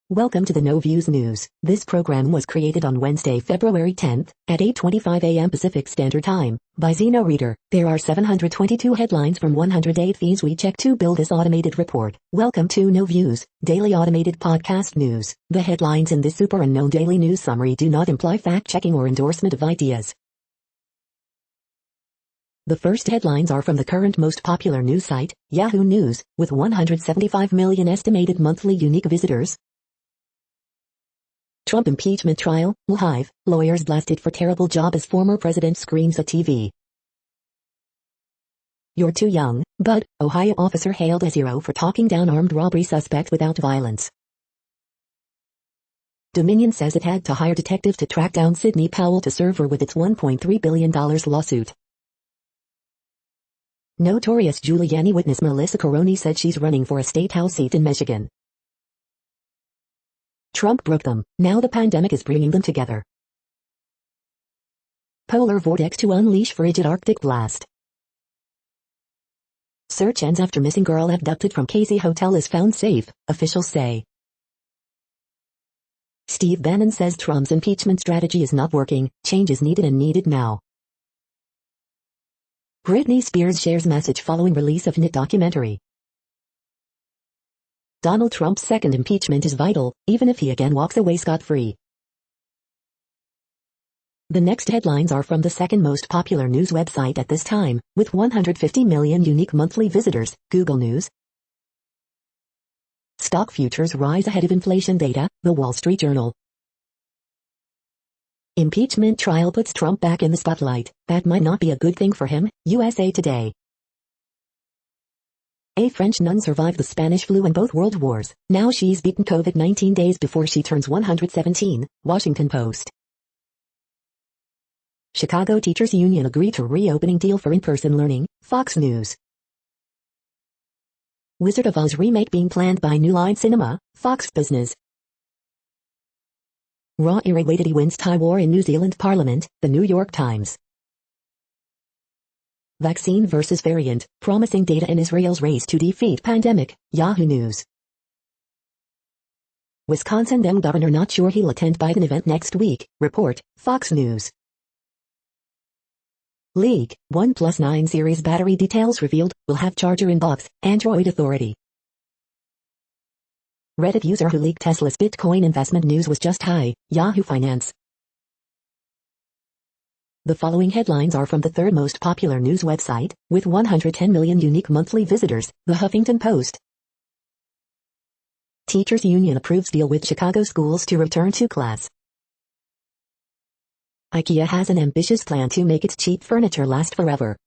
Welcome to the No Views News. This program was created on Wednesday, February 10th, at 8:25 a.m. Pacific Standard Time, by Zeno Reader. There are 722 headlines from 108 feeds we check to build this automated report. Welcome to No Views, daily automated podcast news. The headlines in this super unknown daily news summary do not imply fact-checking or endorsement of ideas. The first headlines are from the current most popular news site, Yahoo News, with 175 million estimated monthly unique visitors. Trump impeachment trial, live, lawyers blasted for terrible job as former president screams at TV. You're too young, but Ohio officer hailed as hero for talking down armed robbery suspect without violence. Dominion says it had to hire detectives to track down Sidney Powell to serve her with its $1.3 billion lawsuit. Notorious Giuliani witness Melissa Caroni said she's running for a state house seat in Michigan. Trump broke them, now the pandemic is bringing them together. Polar vortex to unleash frigid Arctic blast. Search ends after missing girl abducted from Casey Hotel is found safe, officials say. Steve Bannon says Trump's impeachment strategy is not working, change is needed and needed now. Britney Spears shares message following release of NIT documentary. Donald Trump's second impeachment is vital, even if he again walks away scot-free. The next headlines are from the second most popular news website at this time, with 150 million unique monthly visitors, Google News. Stock futures rise ahead of inflation data, The Wall Street Journal. Impeachment trial puts Trump back in the spotlight. That might not be a good thing for him, USA Today. A French nun survived the Spanish flu and both world wars. Now she's beaten COVID-19 days before she turns 117, Washington Post. Chicago Teachers Union agreed to reopening deal for in-person learning, Fox News. Wizard of Oz remake being planned by New Line Cinema, Fox Business. Raw irradiated wins tie war in New Zealand Parliament, The New York Times. Vaccine versus variant, promising data in Israel's race to defeat pandemic, Yahoo News. Wisconsin Dem governor not sure he'll attend Biden event next week, report, Fox News. Leak, OnePlus 9 series battery details revealed, will have charger in box, Android Authority. Reddit user who leaked Tesla's Bitcoin investment news was just high, Yahoo Finance. The following headlines are from the third most popular news website, with 110 million unique monthly visitors, The Huffington Post. Teachers Union approves deal with Chicago schools to return to class. IKEA has an ambitious plan to make its cheap furniture last forever.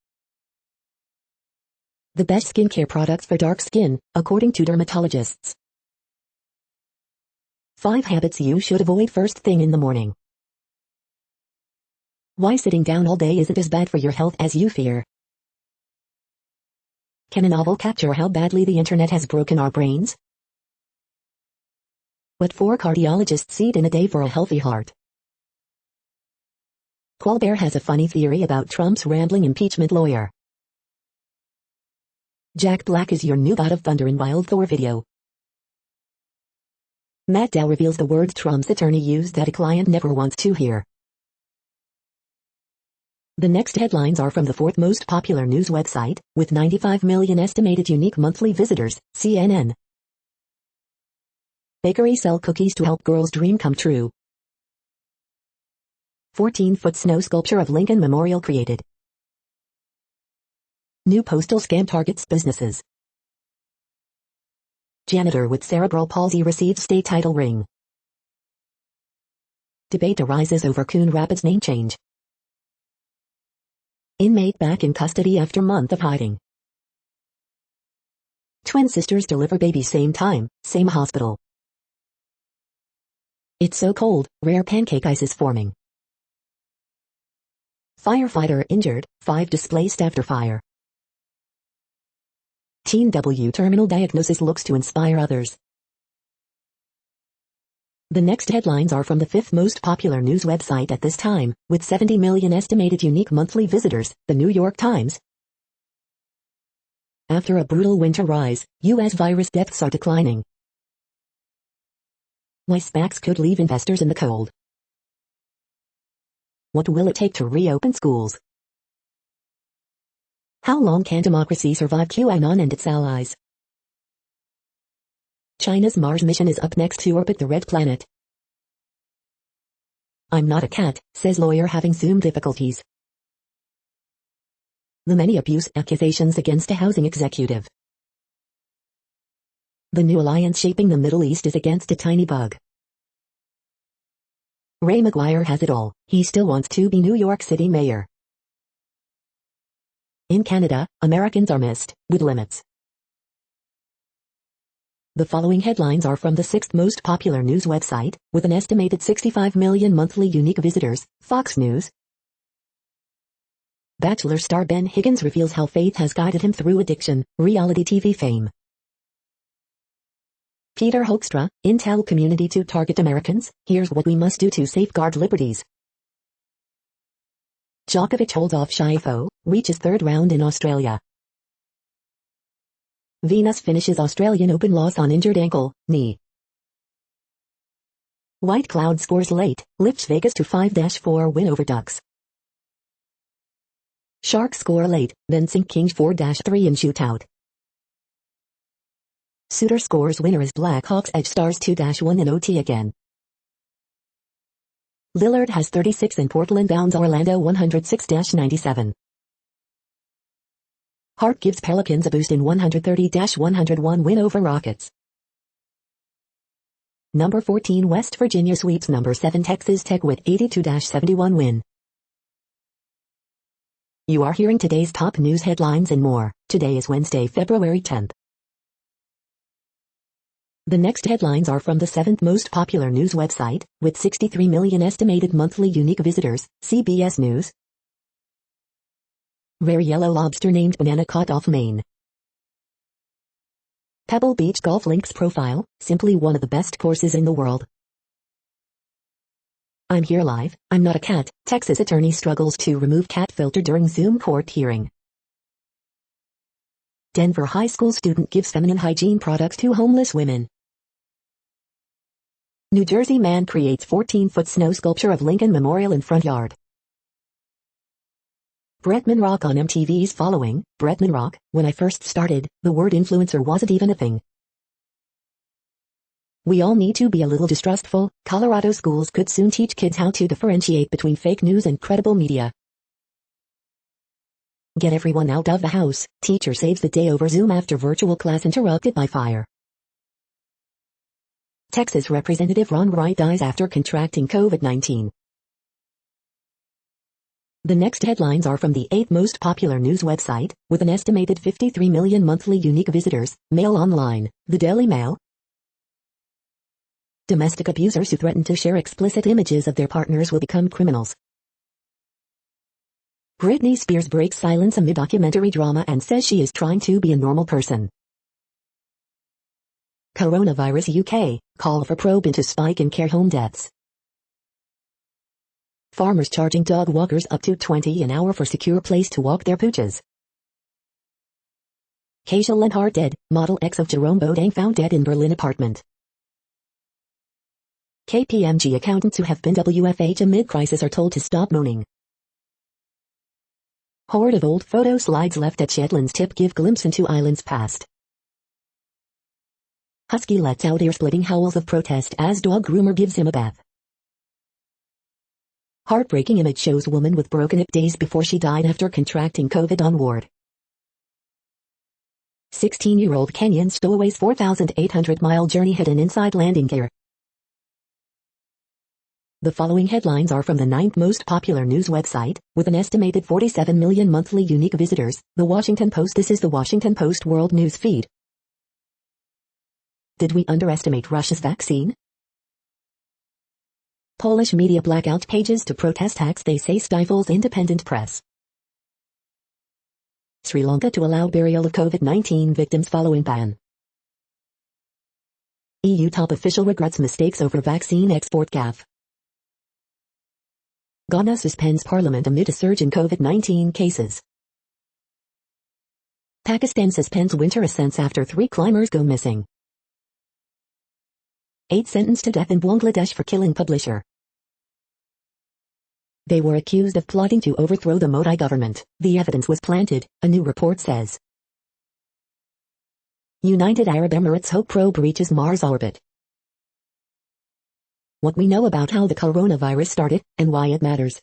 The best skincare products for dark skin, according to dermatologists. 5 habits you should avoid first thing in the morning. Why sitting down all day isn't as bad for your health as you fear. Can a novel capture how badly the internet has broken our brains? What 4 cardiologists eat in a day for a healthy heart? Colbert has a funny theory about Trump's rambling impeachment lawyer. Jack Black is your new God of Thunder in Wild Thor video. Matt Dow reveals the words Trump's attorney used that a client never wants to hear. The next headlines are from the fourth most popular news website, with 95 million estimated unique monthly visitors, CNN. Bakery sell cookies to help girls' dream come true. 14-foot snow sculpture of Lincoln Memorial created. New postal scam targets businesses. Janitor with cerebral palsy receives state title ring. Debate arises over Coon Rapids name change. Inmate back in custody after month of hiding. Twin sisters deliver baby same time, same hospital. It's so cold, rare pancake ice is forming. Firefighter injured, 5 displaced after fire. Teen W terminal diagnosis looks to inspire others. The next headlines are from the fifth most popular news website at this time, with 70 million estimated unique monthly visitors, The New York Times. After a brutal winter rise, U.S. virus deaths are declining. Why SPACs could leave investors in the cold. What will it take to reopen schools? How long can democracy survive QAnon and its allies? China's Mars mission is up next to orbit the red planet. I'm not a cat, says lawyer having Zoom difficulties. The many abuse accusations against a housing executive. The new alliance shaping the Middle East is against a tiny bug. Ray McGuire has it all, he still wants to be New York City mayor. In Canada, Americans are missed, with limits. The following headlines are from the 6th most popular news website, with an estimated 65 million monthly unique visitors, Fox News. Bachelor star Ben Higgins reveals how faith has guided him through addiction, reality TV fame. Peter Hoekstra, Intel community to target Americans, here's what we must do to safeguard liberties. Djokovic holds off Schiaffo, reaches third round in Australia. Venus finishes Australian Open loss on injured ankle, knee. White Cloud scores late, lifts Vegas to 5-4 win over Ducks. Sharks score late, then sink Kings 4-3 in shootout. Suter scores winner as Blackhawks edge Stars 2-1 in OT again. Lillard has 36 and Portland bounds Orlando 106-97. Hart gives Pelicans a boost in 130-101 win over Rockets. Number 14 West Virginia sweeps number 7 Texas Tech with 82-71 win. You are hearing today's top news headlines and more. Today is Wednesday, February 10th. The next headlines are from the 7th most popular news website, with 63 million estimated monthly unique visitors, CBS News. Rare yellow lobster named Banana caught off Maine. Pebble Beach Golf Links profile, simply one of the best courses in the world. I'm here live, I'm not a cat, Texas attorney struggles to remove cat filter during Zoom court hearing. Denver high school student gives feminine hygiene products to homeless women. New Jersey man creates 14-foot snow sculpture of Lincoln Memorial in front yard. Bretman Rock on MTV's Following, Bretman Rock. When I first started, the word influencer wasn't even a thing. We all need to be a little distrustful. Colorado schools could soon teach kids how to differentiate between fake news and credible media. Get everyone out of the house. Teacher saves the day over Zoom after virtual class interrupted by fire. Texas Representative Ron Wright dies after contracting COVID-19. The next headlines are from the 8th most popular news website, with an estimated 53 million monthly unique visitors, Mail Online, the Daily Mail. Domestic abusers who threaten to share explicit images of their partners will become criminals. Britney Spears breaks silence amid documentary drama and says she is trying to be a normal person. Coronavirus UK, call for probe into spike in care home deaths. Farmers charging dog walkers up to $20 an hour for secure place to walk their pooches. Keisha Lenhart dead, Model X of Jerome Boateng found dead in Berlin apartment. KPMG accountants who have been WFH amid crisis are told to stop moaning. Horde of old photo slides left at Shetland's tip give glimpse into island's past. Husky lets out ear-splitting howls of protest as dog groomer gives him a bath. Heartbreaking image shows woman with broken hip days before she died after contracting COVID on ward. 16-year-old Kenyan stowaway's 4,800-mile journey hidden inside landing gear. The following headlines are from the 9th most popular news website, with an estimated 47 million monthly unique visitors, The Washington Post. This is the Washington Post World News Feed. Did we underestimate Russia's vaccine? Polish media blackout pages to protest tax they say stifles independent press. Sri Lanka to allow burial of COVID-19 victims following ban. EU top official regrets mistakes over vaccine export gaffe. Ghana suspends parliament amid a surge in COVID-19 cases. Pakistan suspends winter ascents after 3 climbers go missing. 8 sentenced to death in Bangladesh for killing publisher. They were accused of plotting to overthrow the Modi government. The evidence was planted, a new report says. United Arab Emirates hope probe reaches Mars orbit. What we know about how the coronavirus started, and why it matters.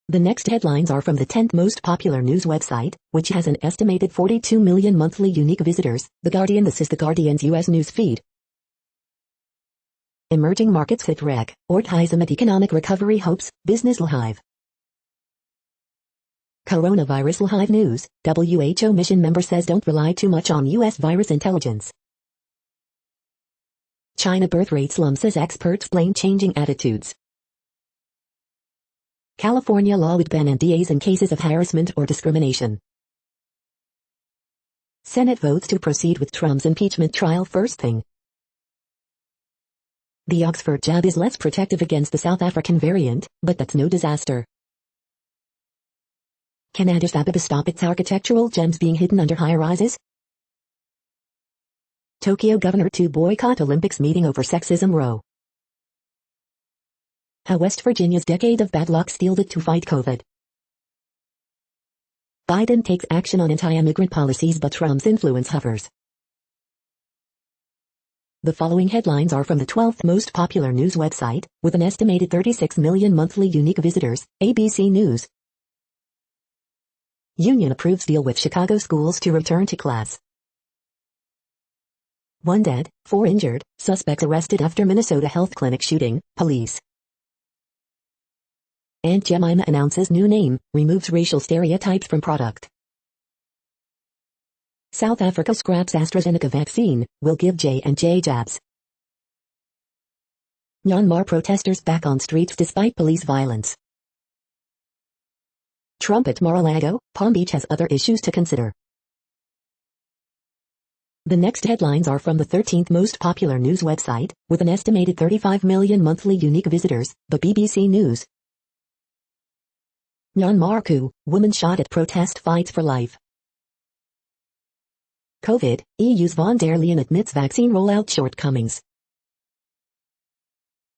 The next headlines are from the 10th most popular news website, which has an estimated 42 million monthly unique visitors, The Guardian. This is The Guardian's U.S. news feed. Emerging markets hit reg, Ortizm amid economic recovery hopes, Business Live. Coronavirus Live News, WHO mission member says don't rely too much on U.S. virus intelligence. China birth rate slump says experts blame changing attitudes. California law would ban NDAs in cases of harassment or discrimination. Senate votes to proceed with Trump's impeachment trial first thing. The Oxford jab is less protective against the South African variant, but that's no disaster. Can Addis Ababa stop its architectural gems being hidden under high-rises? Tokyo governor to boycott Olympics meeting over sexism row. How West Virginia's decade of bad luck steeled it to fight COVID. Biden takes action on anti-immigrant policies but Trump's influence hovers. The following headlines are from the 12th most popular news website, with an estimated 36 million monthly unique visitors, ABC News. Union approves deal with Chicago schools to return to class. 1 dead, 4 injured, suspect arrested after Minnesota health clinic shooting, police. Aunt Jemima announces new name, removes racial stereotypes from product. South Africa scraps AstraZeneca vaccine, will give J&J jabs. Myanmar protesters back on streets despite police violence. Trump at Mar-a-Lago, Palm Beach has other issues to consider. The next headlines are from the 13th most popular news website, with an estimated 35 million monthly unique visitors, the BBC News. Myanmar coup, woman shot at protest fights for life. COVID, EU's von der Leyen admits vaccine rollout shortcomings.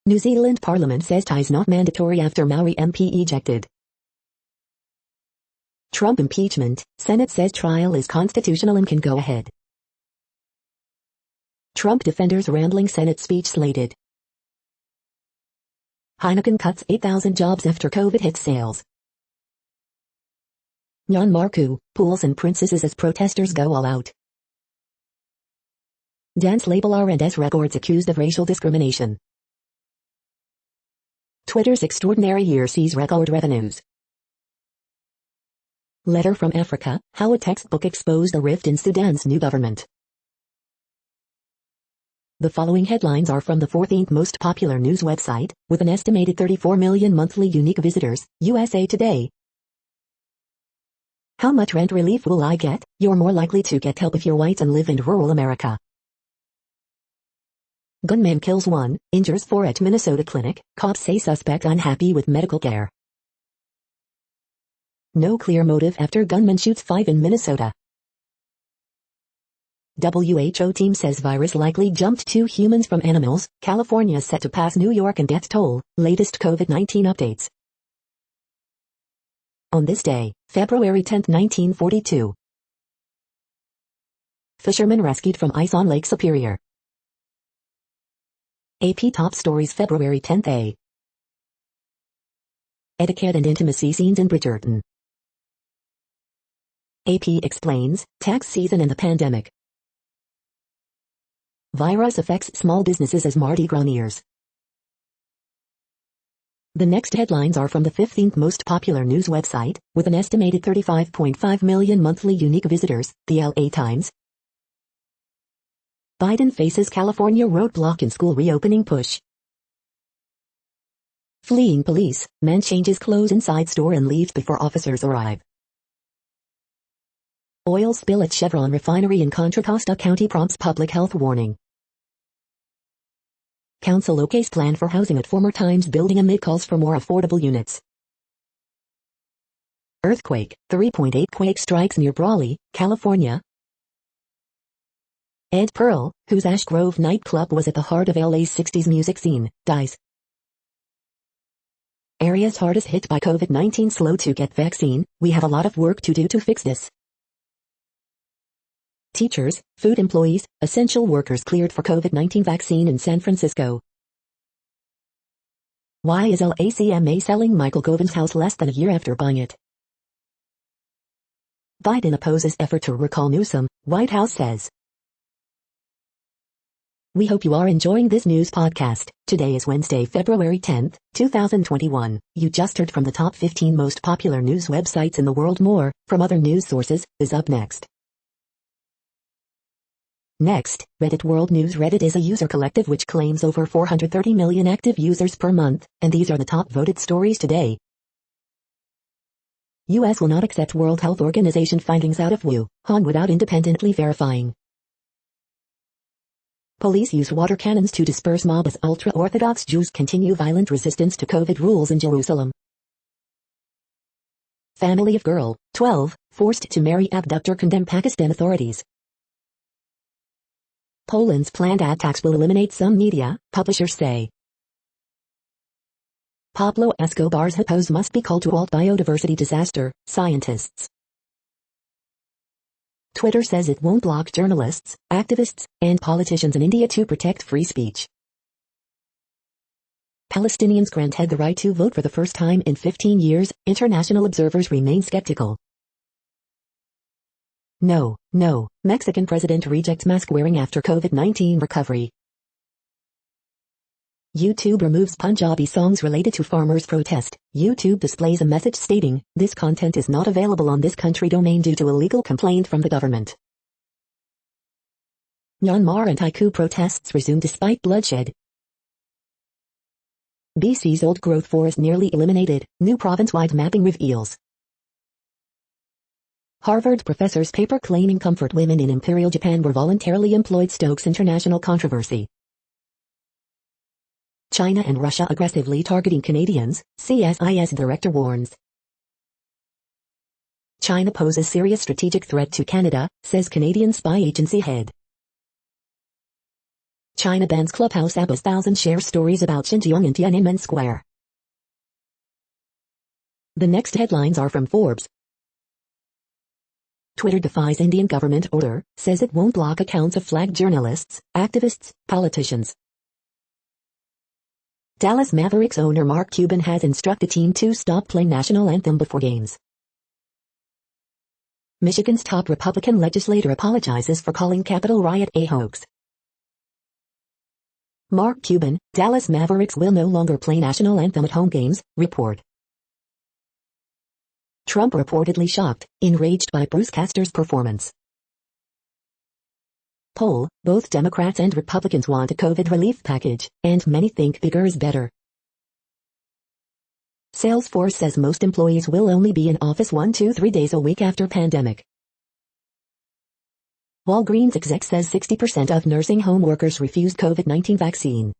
New Zealand Parliament says ties not mandatory after Maori MP ejected. Trump impeachment, Senate says trial is constitutional and can go ahead. Trump defenders rambling Senate speech slated. Heineken cuts 8,000 jobs after COVID hits sales. Myanmar coup, pools and princesses as protesters go all out. Dance label R&S Records accused of racial discrimination. Twitter's extraordinary year sees record revenues. Letter from Africa, how a textbook exposed a rift in Sudan's new government. The following headlines are from the 14th most popular news website, with an estimated 34 million monthly unique visitors, USA Today. How much rent relief will I get? You're more likely to get help if you're white and live in rural America. Gunman kills 1, injures 4 at Minnesota clinic, cops say suspect unhappy with medical care. No clear motive after gunman shoots 5 in Minnesota. WHO team says virus likely jumped 2 humans from animals, California set to pass New York in death toll, latest COVID-19 updates. On this day, February 10, 1942. Fishermen rescued from ice on Lake Superior. AP Top Stories February 10th. Etiquette and intimacy scenes in Bridgerton. AP explains, tax season and the pandemic. Virus affects small businesses as Mardi Gras nears. The next headlines are from the 15th most popular news website, with an estimated 35.5 million monthly unique visitors, the LA Times. Biden faces California roadblock in school reopening push. Fleeing police, man changes clothes inside store and leaves before officers arrive. Oil spill at Chevron refinery in Contra Costa County prompts public health warning. Council okays plan for housing at former Times building amid calls for more affordable units. Earthquake, 3.8 quake strikes near Brawley, California. Ed Pearl, whose Ash Grove nightclub was at the heart of LA's 60s music scene, dies. Areas hardest hit by COVID-19 slow to get vaccine. We have a lot of work to do to fix this. Teachers, food employees, essential workers cleared for COVID-19 vaccine in San Francisco. Why is LACMA selling Michael Govin's house less than a year after buying it? Biden opposes effort to recall Newsom, White House says. We hope you are enjoying this news podcast. Today is Wednesday, February 10th, 2021. You just heard from the top 15 most popular news websites in the world. More from other news sources is up next. Next, Reddit World News. Reddit is a user collective which claims over 430 million active users per month, and these are the top voted stories today. U.S. will not accept World Health Organization findings out of Wuhan without independently verifying. Police use water cannons to disperse mob as ultra-Orthodox Jews continue violent resistance to COVID rules in Jerusalem. Family of girl, 12, forced to marry abductor condemn Pakistan authorities. Poland's planned attacks will eliminate some media, publishers say. Pablo Escobar's hippos must be called to halt biodiversity disaster, scientists. Twitter says it won't block journalists, activists, and politicians in India to protect free speech. Palestinians granted the right to vote for the first time in 15 years, international observers remain skeptical. No, Mexican president rejects mask wearing after COVID-19 recovery. YouTube removes Punjabi songs related to farmers' protest. YouTube displays a message stating, this content is not available on this country domain due to a legal complaint from the government. Myanmar anti-coup protests resume despite bloodshed. BC's old-growth forest nearly eliminated, new province-wide mapping reveals. Harvard professor's paper claiming comfort women in Imperial Japan were voluntarily employed stokes international controversy. China and Russia aggressively targeting Canadians, CSIS director warns. China poses serious strategic threat to Canada, says Canadian spy agency head. China bans Clubhouse app as thousands share stories about Xinjiang in Tiananmen Square. The next headlines are from Forbes. Twitter defies Indian government order, says it won't block accounts of flagged journalists, activists, politicians. Dallas Mavericks owner Mark Cuban has instructed team to stop playing national anthem before games. Michigan's top Republican legislator apologizes for calling Capitol riot a hoax. Mark Cuban, Dallas Mavericks will no longer play national anthem at home games, report. Trump reportedly shocked, enraged by Bruce Castor's performance. Poll, both Democrats and Republicans want a COVID relief package, and many think bigger is better. Salesforce says most employees will only be in office 1 to 3 days a week after pandemic. Walgreens exec says 60% of nursing home workers refused COVID-19 vaccine.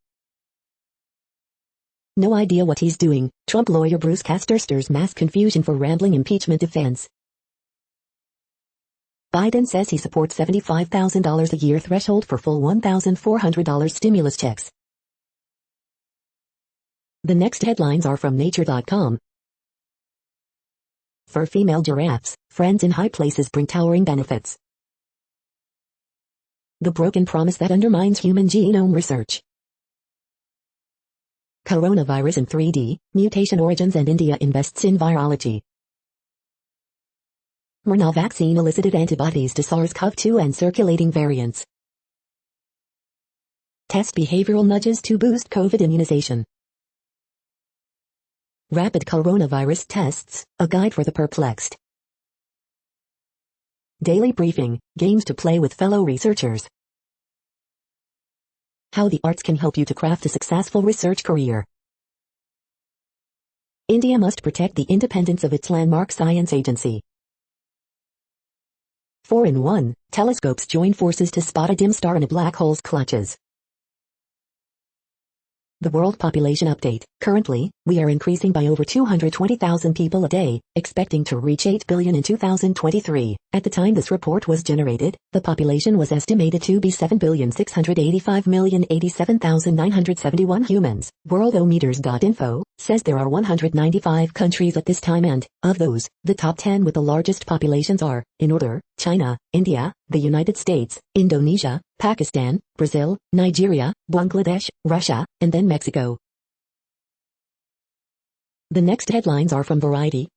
No idea what he's doing, Trump lawyer Bruce Castor stirs mass confusion for rambling impeachment defense. Biden says he supports $75,000 a year threshold for full $1,400 stimulus checks. The next headlines are from Nature.com. For female giraffes, friends in high places bring towering benefits. The broken promise that undermines human genome research. Coronavirus in 3D, mutation origins and India invests in virology. MRNA vaccine elicited antibodies to SARS-CoV-2 and circulating variants. Test behavioral nudges to boost COVID immunization. Rapid coronavirus tests, a guide for the perplexed. Daily briefing, games to play with fellow researchers. How the arts can help you to craft a successful research career. India must protect the independence of its landmark science agency. 4-in-1, telescopes join forces to spot a dim star in a black hole's clutches. The World Population Update. Currently, we are increasing by over 220,000 people a day, expecting to reach 8 billion in 2023. At the time this report was generated, the population was estimated to be 7,685,087,971 humans. Worldometers.info says there are 195 countries at this time, and, of those, the top 10 with the largest populations are, in order, China, India, the United States, Indonesia, Pakistan, Brazil, Nigeria, Bangladesh, Russia, and then Mexico. The next headlines are from Variety.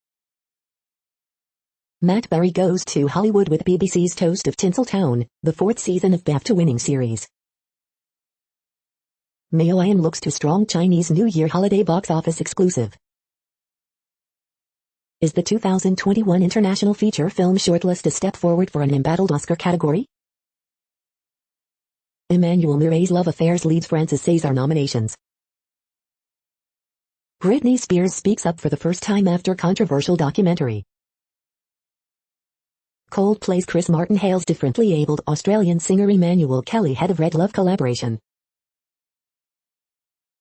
Matt Berry goes to Hollywood with BBC's Toast of Tinseltown, the fourth season of BAFTA-winning series. Maoyan looks to strong Chinese New Year holiday box office exclusive. Is the 2021 International Feature Film Shortlist a step forward for an embattled Oscar category? Emmanuel Mireille's love affairs leads Francis César nominations. Britney Spears speaks up for the first time after controversial documentary. Coldplay's Chris Martin hails differently abled Australian singer Emmanuel Kelly head of Red Love collaboration.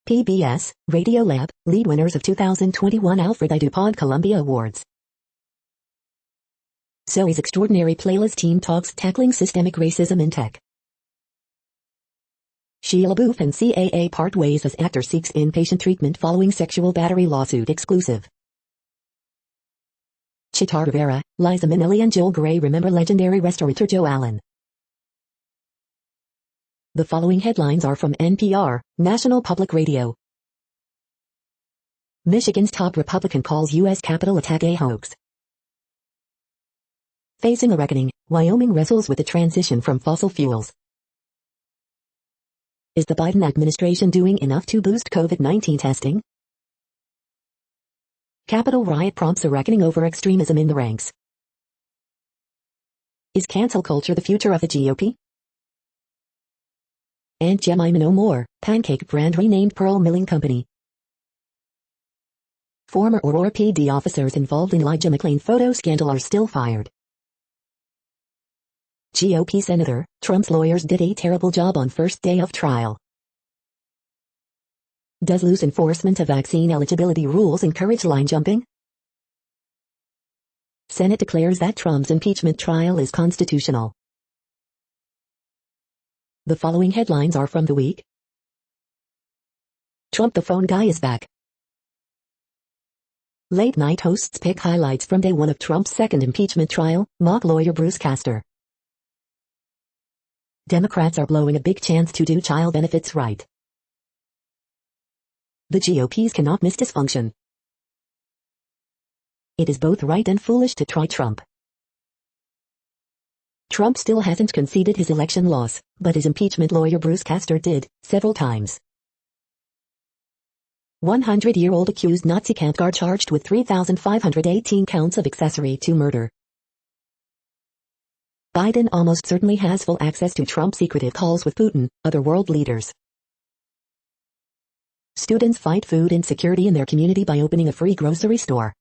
PBS, Radiolab, lead winners of 2021 Alfred I. DuPont Columbia Awards. Zoe's Extraordinary Playlist team talks tackling systemic racism in tech. Shia LaBeouf and CAA part ways as actor seeks inpatient treatment following sexual battery lawsuit exclusive. Chita Rivera, Liza Minnelli and Joel Grey remember legendary restaurateur Joe Allen. The following headlines are from NPR, National Public Radio. Michigan's top Republican calls U.S. Capitol attack a hoax. Facing a reckoning, Wyoming wrestles with the transition from fossil fuels. Is the Biden administration doing enough to boost COVID-19 testing? Capitol riot prompts a reckoning over extremism in the ranks. Is cancel culture the future of the GOP? Aunt Jemima no more, pancake brand renamed Pearl Milling Company. Former Aurora PD officers involved in Elijah McClain photo scandal are still fired. GOP Senator, Trump's lawyers did a terrible job on first day of trial. Does loose enforcement of vaccine eligibility rules encourage line jumping? Senate declares that Trump's impeachment trial is constitutional. The following headlines are from The Week. Trump the phone guy is back. Late night hosts pick highlights from day one of Trump's second impeachment trial, mock lawyer Bruce Castor. Democrats are blowing a big chance to do child benefits right. The GOPs cannot miss dysfunction. It is both right and foolish to try Trump. Trump still hasn't conceded his election loss, but his impeachment lawyer Bruce Castor did, several times. 100-year-old accused Nazi camp guard charged with 3,518 counts of accessory to murder. Biden almost certainly has full access to Trump's secretive calls with Putin, other world leaders. Students fight food insecurity in their community by opening a free grocery store.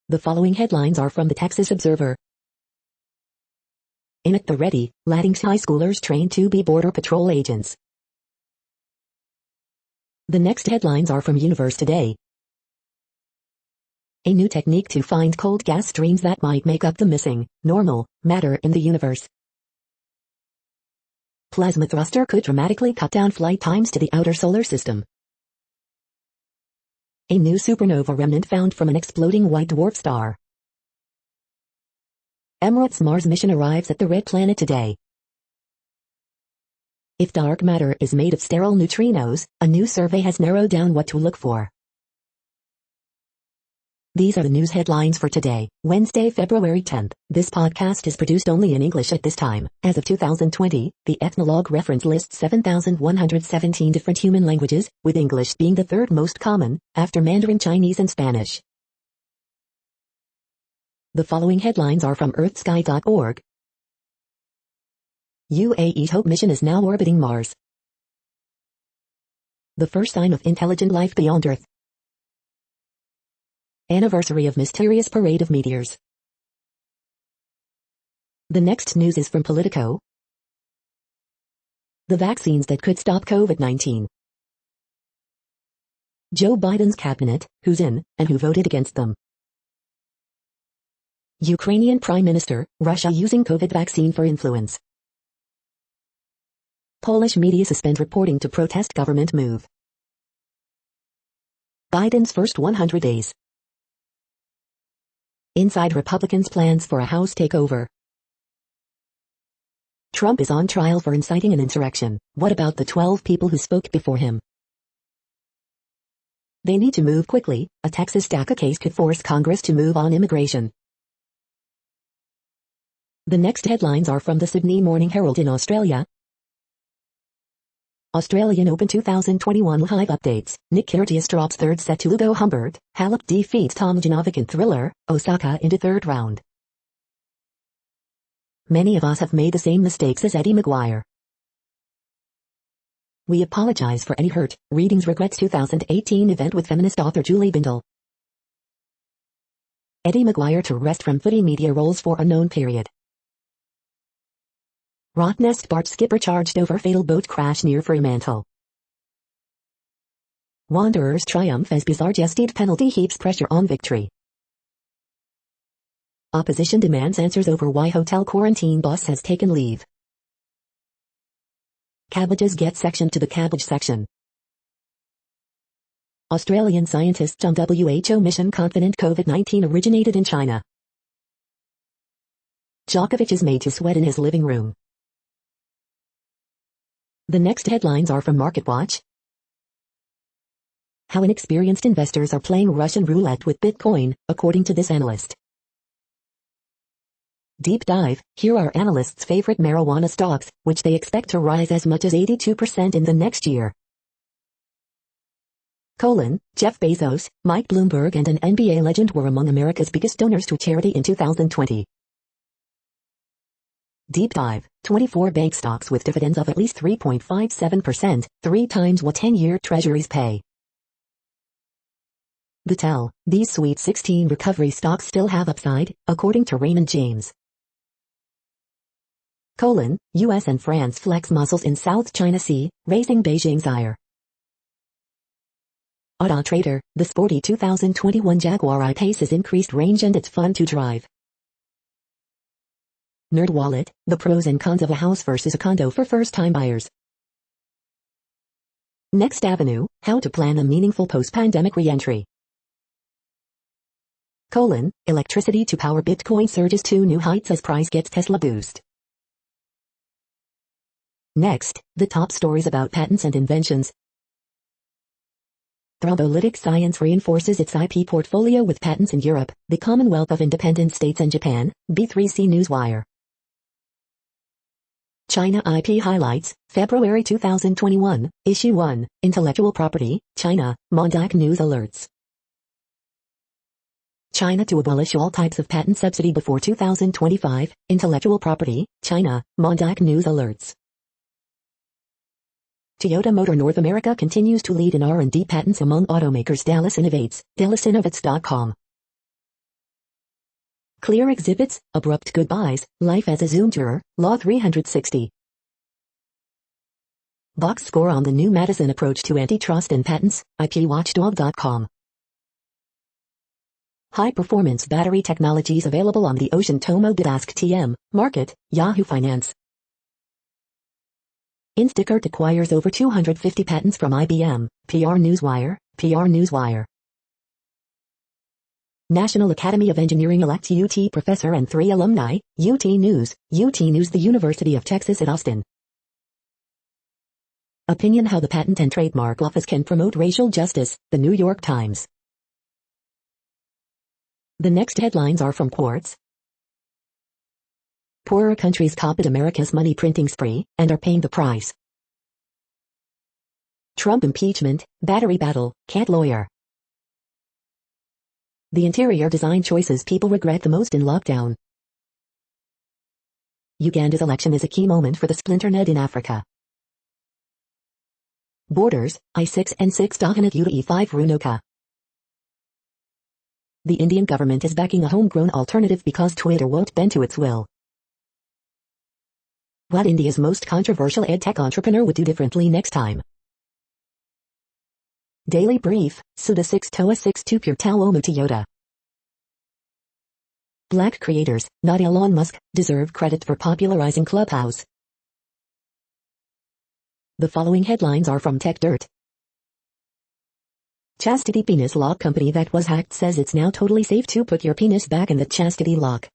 The following headlines are from the Texas Observer. In at the ready, Ladding's high schoolers trained to be Border Patrol agents. The next headlines are from Universe Today. A new technique to find cold gas streams that might make up the missing, normal, matter in the universe. Plasma thruster could dramatically cut down flight times to the outer solar system. A new supernova remnant found from an exploding white dwarf star. Emirates Mars mission arrives at the red planet today. If dark matter is made of sterile neutrinos, a new survey has narrowed down what to look for. These are the news headlines for today, Wednesday, February 10th. This podcast is produced only in English at this time. As of 2020, the Ethnologue reference lists 7,117 different human languages, with English being the third most common, after Mandarin Chinese and Spanish. The following headlines are from earthsky.org. UAE's Hope mission is now orbiting Mars. The first sign of intelligent life beyond Earth. Anniversary of mysterious parade of meteors. The next news is from Politico. The vaccines that could stop COVID-19. Joe Biden's cabinet, who's in, and who voted against them. Ukrainian Prime Minister, Russia using COVID vaccine for influence. Polish media suspend reporting to protest government move. Biden's first 100 days. Inside Republicans' plans for a House takeover. Trump is on trial for inciting an insurrection. What about the 12 people who spoke before him? They need to move quickly. A Texas DACA case could force Congress to move on immigration. The next headlines are from the Sydney Morning Herald in Australia. Australian Open 2021 live updates. Nick Kyrgios drops third set to Hugo Humbert. Halep defeats Tomljanovic in Thriller, Osaka into third round. Many of us have made the same mistakes as Eddie Maguire. We apologize for any hurt. Readings regrets 2018 event with feminist author Julie Bindel. Eddie Maguire to rest from footy media roles for unknown period. Rottnest BART skipper charged over fatal boat crash near Fremantle. Wanderers triumph as bizarre Gestede penalty heaps pressure on victory. Opposition demands answers over why hotel quarantine boss has taken leave. Cabbages get sectioned to the cabbage section. Australian scientists on WHO mission confident COVID-19 originated in China. Djokovic is made to sweat in his living room. The next headlines are from MarketWatch. How inexperienced investors are playing Russian roulette with Bitcoin, according to this analyst. Deep dive, here are analysts' favorite marijuana stocks, which they expect to rise as much as 82% in the next year. Jeff Bezos, Mike Bloomberg and an NBA legend were among America's biggest donors to charity in 2020. Deep dive, 24 bank stocks with dividends of at least 3.57%, 3 times what 10-year treasuries pay. The tell, these Sweet 16 recovery stocks still have upside, according to Raymond James. US and France flex muscles in South China Sea, raising Beijing's ire. Auto Trader, the sporty 2021 Jaguar I-Pace has increased range and it's fun to drive. NerdWallet, the pros and cons of a house versus a condo for first-time buyers. Next Avenue, how to plan a meaningful post-pandemic re-entry. Electricity to power Bitcoin surges to new heights as price gets Tesla boost. Next, the top stories about patents and inventions. Thrombolytic Science reinforces its IP portfolio with patents in Europe, the Commonwealth of Independent States and Japan, B3C Newswire. China IP Highlights, February 2021, Issue 1, Intellectual Property, China, Mondac News Alerts. China to abolish all types of patent subsidy before 2025, Intellectual Property, China, Mondac News Alerts. Toyota Motor North America continues to lead in R&D patents among automakers. Dallas Innovates, DallasInnovates.com. Clear Exhibits, Abrupt Goodbyes, Life as a Zoom Juror, Law 360. Box score on the new Madison approach to antitrust and patents, IPWatchdog.com. High-performance battery technologies available on the Ocean Tomo Ask TM, Market, Yahoo Finance. Instacart acquires over 250 patents from IBM, PR Newswire. National Academy of Engineering elects UT professor and 3 alumni, UT News, the University of Texas at Austin. Opinion how the Patent and Trademark Office can promote racial justice, The New York Times. The next headlines are from Quartz. Poorer countries copied America's money printing spree, and are paying the price. Trump impeachment, battery battle, can't lawyer. The interior design choices people regret the most in lockdown. Uganda's election is a key moment for the splinternet in Africa. Borders, I6 and 6 Dahanat UTE5 Runoka. The Indian government is backing a homegrown alternative because Twitter won't bend to its will. What India's most controversial edtech entrepreneur would do differently next time. Daily Brief, Suda 6 Toa 62 Pure Taomu Toyota. Black creators, not Elon Musk, deserve credit for popularizing Clubhouse. The following headlines are from Tech Dirt. Chastity penis lock company that was hacked says it's now totally safe to put your penis back in the chastity lock.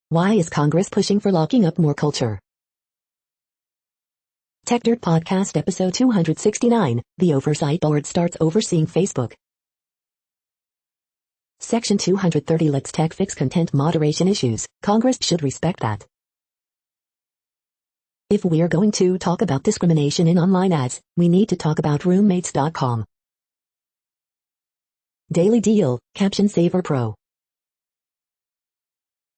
Why is Congress pushing for locking up more culture? Tech Dirt Podcast episode 269, the Oversight Board starts overseeing Facebook. Section 230 lets tech fix content moderation issues. Congress should respect that. If we're going to talk about discrimination in online ads, we need to talk about roommates.com. Daily Deal, Caption Saver Pro.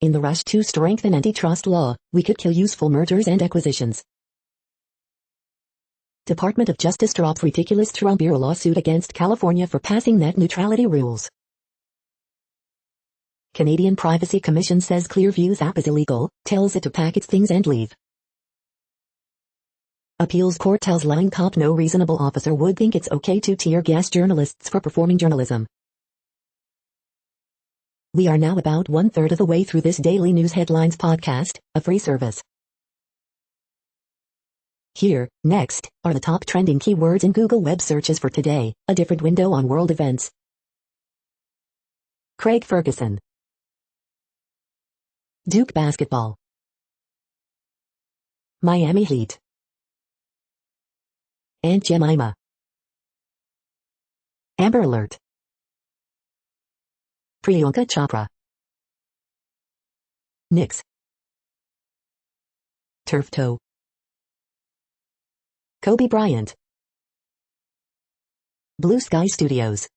In the rush to strengthen antitrust law, we could kill useful mergers and acquisitions. Department of Justice drops ridiculous Trump-era lawsuit against California for passing net neutrality rules. Canadian Privacy Commission says Clearview's app is illegal, tells it to pack its things and leave. Appeals court tells lying cop no reasonable officer would think it's okay to tear gas journalists for performing journalism. We are now about 1/3 of the way through this daily news headlines podcast, a free service. Here, next, are the top trending keywords in Google web searches for today, a different window on world events. Craig Ferguson. Duke basketball. Miami Heat. Aunt Jemima. Amber Alert. Priyanka Chopra. Knicks. Turf toe. Kobe Bryant. Blue Sky Studios.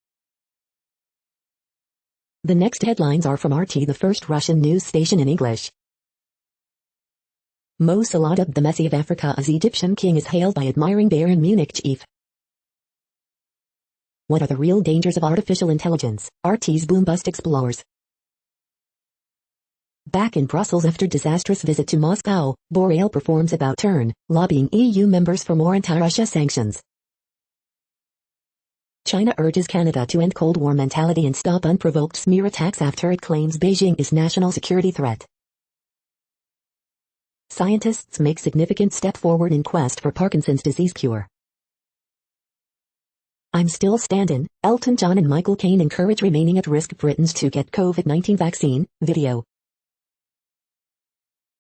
The next headlines are from RT, the first Russian news station in English. Mo Salah, dubbed the Messi of Africa as Egyptian king, is hailed by admiring Bayern Munich chief. What are the real dangers of artificial intelligence? RT's boom bust explores. Back in Brussels after disastrous visit to Moscow, Borrell performs about turn, lobbying EU members for more anti-Russia sanctions. China urges Canada to end Cold War mentality and stop unprovoked smear attacks after it claims Beijing is national security threat. Scientists make significant step forward in quest for Parkinson's disease cure. I'm still standin', Elton John and Michael Caine encourage remaining at risk Britons to get COVID-19 vaccine, video.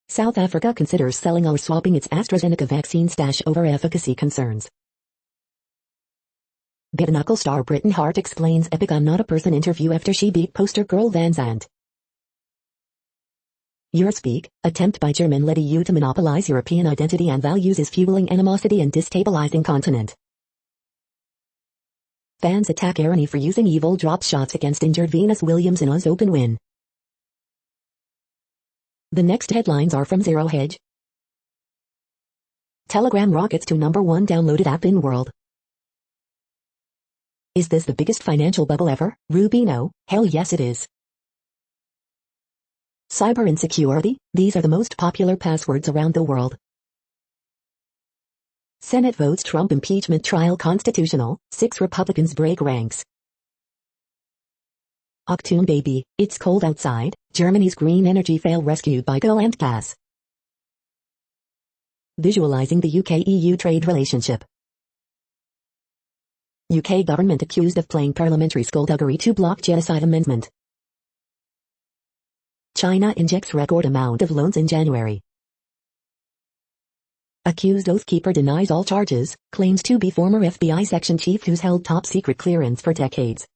South Africa considers selling or swapping its AstraZeneca vaccine stash over efficacy concerns. Bare-knuckle star Britton Hart explains epic I'm not a person interview after she beat poster girl Van Zandt. Eurospeak, attempt by German-led EU to monopolize European identity and values is fueling animosity and destabilizing continent. Fans attack Irony for using evil drop shots against injured Venus Williams in US Open win. The next headlines are from Zero Hedge. Telegram rockets to #1 downloaded app in world. Is this the biggest financial bubble ever, Rubino? Hell yes it is. Cyber insecurity, these are the most popular passwords around the world. Senate votes Trump impeachment trial constitutional, 6 Republicans break ranks. Octoon baby, it's cold outside, Germany's green energy fail rescued by coal and gas. Visualizing the UK-EU trade relationship. UK government accused of playing parliamentary skullduggery to block genocide amendment. China injects record amount of loans in January. Accused Oathkeeper denies all charges, claims to be former FBI section chief who's held top secret clearance for decades.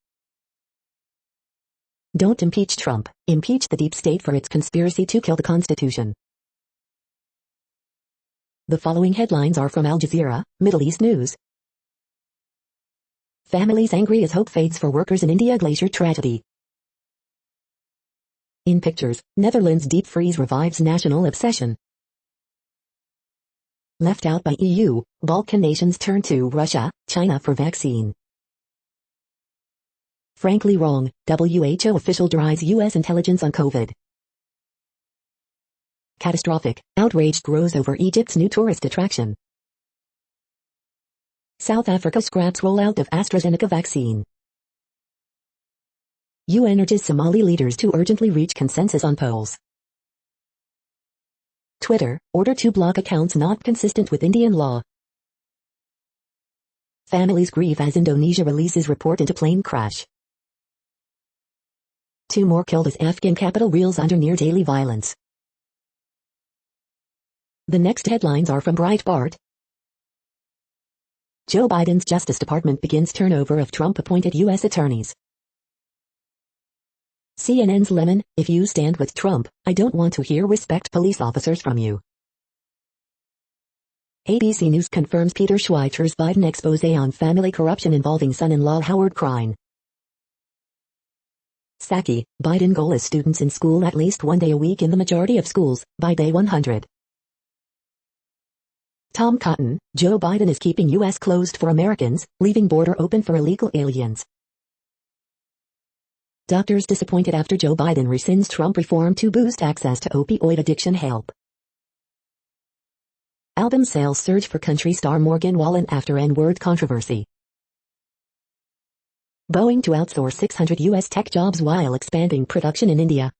Don't impeach Trump, impeach the deep state for its conspiracy to kill the Constitution. The following headlines are from Al Jazeera, Middle East News. Families angry as hope fades for workers in India glacier tragedy. In pictures, Netherlands deep freeze revives national obsession. Left out by EU, Balkan nations turn to Russia, China for vaccine. Frankly wrong, WHO official derives US intelligence on COVID. Catastrophic. Outrage grows over Egypt's new tourist attraction. South Africa scraps rollout of AstraZeneca vaccine. UN urges Somali leaders to urgently reach consensus on polls. Twitter, order to block accounts not consistent with Indian law. Families grieve as Indonesia releases report into plane crash. 2 more killed as Afghan capital reels under near-daily violence. The next headlines are from Breitbart. Joe Biden's Justice Department begins turnover of Trump-appointed U.S. attorneys. CNN's Lemon, if you stand with Trump, I don't want to hear respect police officers from you. ABC News confirms Peter Schweitzer's Biden expose on family corruption involving son-in-law Howard Krein. Psaki, Biden goal is students in school at least 1 day a week in the majority of schools, by day 100. Tom Cotton, Joe Biden is keeping U.S. closed for Americans, leaving border open for illegal aliens. Doctors disappointed after Joe Biden rescinds Trump reform to boost access to opioid addiction help. Album sales surge for country star Morgan Wallen after N-word controversy. Boeing to outsource 600 U.S. tech jobs while expanding production in India.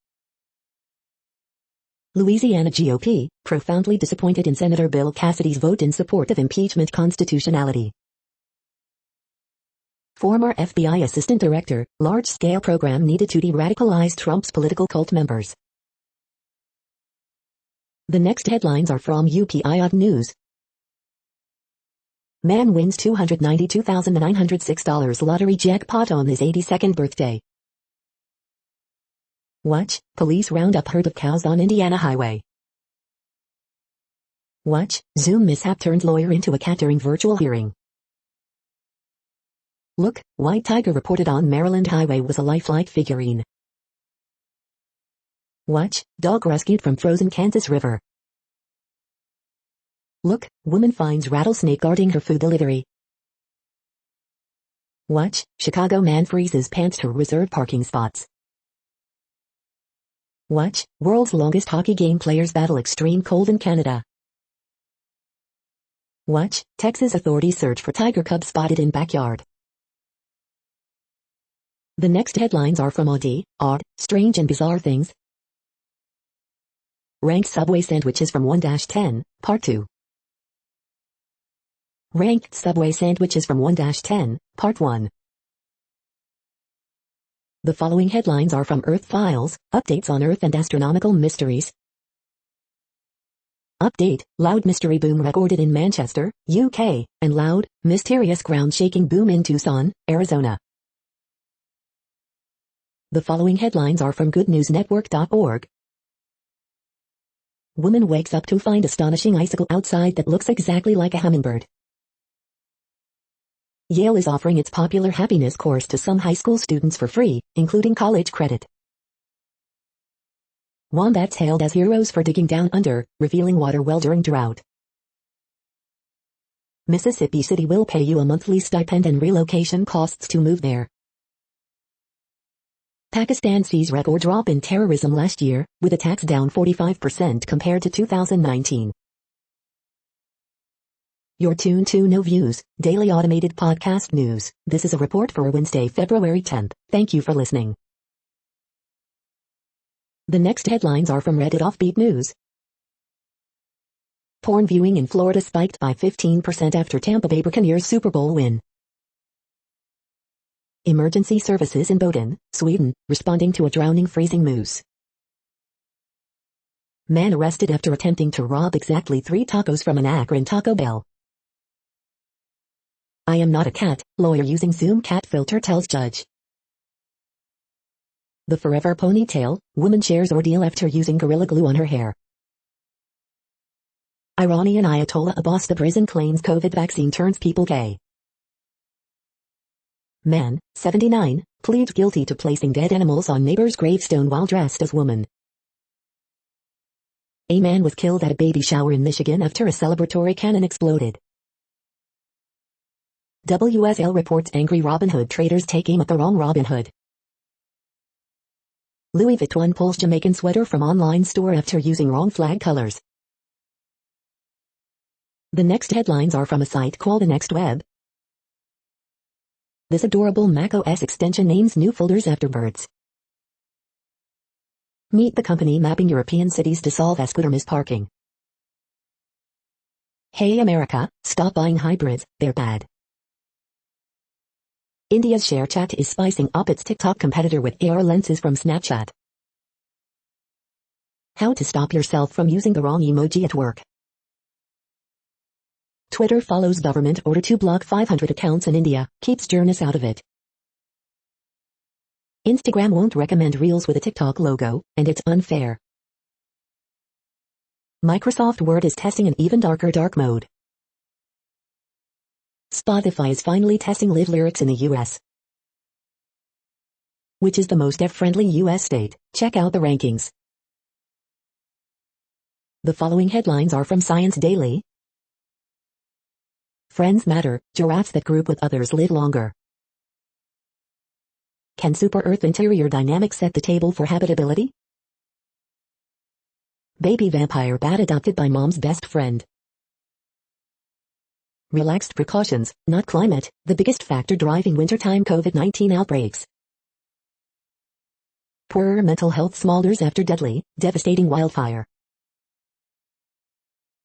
Louisiana GOP, profoundly disappointed in Senator Bill Cassidy's vote in support of impeachment constitutionality. Former FBI Assistant Director, large-scale program needed to de-radicalize Trump's political cult members. The next headlines are from UPI News. Man wins $292,906 lottery jackpot on his 82nd birthday. Watch, police round up herd of cows on Indiana highway. Watch, Zoom mishap turned lawyer into a cat during virtual hearing. Look, white tiger reported on Maryland highway was a lifelike figurine. Watch, dog rescued from frozen Kansas River. Look, woman finds rattlesnake guarding her food delivery. Watch, Chicago man freezes pants to reserve parking spots. Watch, world's longest hockey game players battle extreme cold in Canada. Watch, Texas authorities search for tiger cub spotted in backyard. The next headlines are from Odd, Strange and Bizarre Things. Ranked Subway sandwiches from 1-10, Part 2. Ranked Subway sandwiches from 1-10, Part 1. The following headlines are from Earth Files, updates on Earth and astronomical mysteries. Update, loud mystery boom recorded in Manchester, UK, and loud, mysterious ground-shaking boom in Tucson, Arizona. The following headlines are from goodnewsnetwork.org. Woman wakes up to find astonishing icicle outside that looks exactly like a hummingbird. Yale is offering its popular happiness course to some high school students for free, including college credit. Wombats hailed as heroes for digging down under, revealing water well during drought. Mississippi City will pay you a monthly stipend and relocation costs to move there. Pakistan sees record drop in terrorism last year, with attacks down 45% compared to 2019. You're tuned to No Views, daily automated podcast news. This is a report for Wednesday, February 10th. Thank you for listening. The next headlines are from Reddit Offbeat News. Porn viewing in Florida spiked by 15% after Tampa Bay Buccaneers Super Bowl win. Emergency services in Boden, Sweden, responding to a drowning freezing moose. Man arrested after attempting to rob exactly 3 tacos from an Akron Taco Bell. I am not a cat, lawyer using Zoom cat filter tells judge. The forever ponytail, woman shares ordeal after using Gorilla Glue on her hair. Iranian Ayatollah Abbas the prison claims COVID vaccine turns people gay. Man, 79, pleads guilty to placing dead animals on neighbor's gravestone while dressed as woman. A man was killed at a baby shower in Michigan after a celebratory cannon exploded. WSL reports angry Robin Hood traders take aim at the wrong Robin Hood. Louis Vuitton pulls Jamaican sweater from online store after using wrong flag colors. The next headlines are from a site called the Next Web. This adorable macOS extension names new folders after birds. Meet the company mapping European cities to solve esquidermis parking. Hey America, stop buying hybrids, they're bad. India's ShareChat is spicing up its TikTok competitor with AR lenses from Snapchat. How to stop yourself from using the wrong emoji at work. Twitter follows government order to block 500 accounts in India, keeps journalists out of it. Instagram won't recommend Reels with a TikTok logo, and it's unfair. Microsoft Word is testing an even darker dark mode. Spotify is finally testing live lyrics in the US. Which is the most deaf-friendly US state? Check out the rankings. The following headlines are from Science Daily. Friends matter, giraffes that group with others live longer. Can Super Earth interior dynamics set the table for habitability? Baby vampire bat adopted by mom's best friend. Relaxed precautions, not climate, the biggest factor driving wintertime COVID-19 outbreaks. Poorer mental health smolders after devastating wildfire.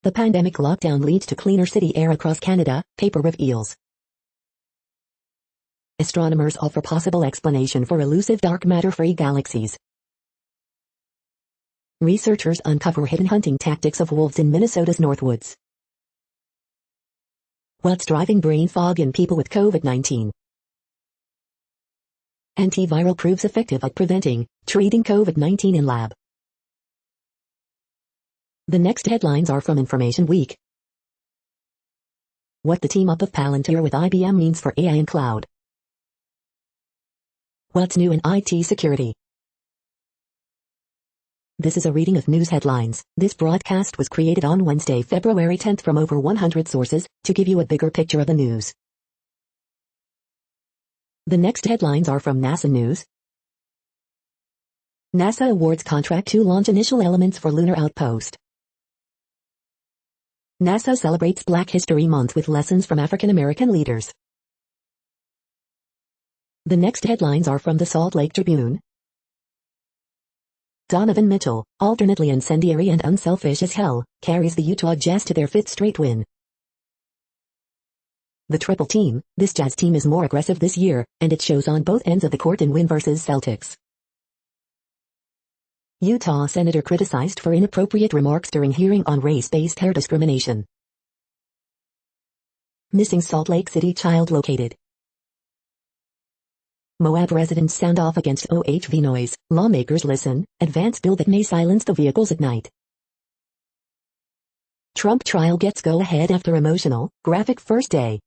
The pandemic lockdown leads to cleaner city air across Canada, paper reveals. Astronomers offer possible explanation for elusive dark matter-free galaxies. Researchers uncover hidden hunting tactics of wolves in Minnesota's Northwoods. What's driving brain fog in people with COVID-19? Antiviral proves effective at treating COVID-19 in lab. The next headlines are from Information Week. What the team-up of Palantir with IBM means for AI and cloud. What's new in IT security? This is a reading of news headlines. This broadcast was created on Wednesday, February 10th from over 100 sources, to give you a bigger picture of the news. The next headlines are from NASA News. NASA awards contract to launch initial elements for lunar outpost. NASA celebrates Black History Month with lessons from African American leaders. The next headlines are from the Salt Lake Tribune. Donovan Mitchell, alternately incendiary and unselfish as hell, carries the Utah Jazz to their 5th straight win. The triple team, this Jazz team is more aggressive this year, and it shows on both ends of the court in win versus Celtics. Utah senator criticized for inappropriate remarks during hearing on race-based hair discrimination. Missing Salt Lake City child located. Moab residents sound off against OHV noise. Lawmakers listen. Advance bill that may silence the vehicles at night. Trump trial gets go-ahead after emotional, graphic first day.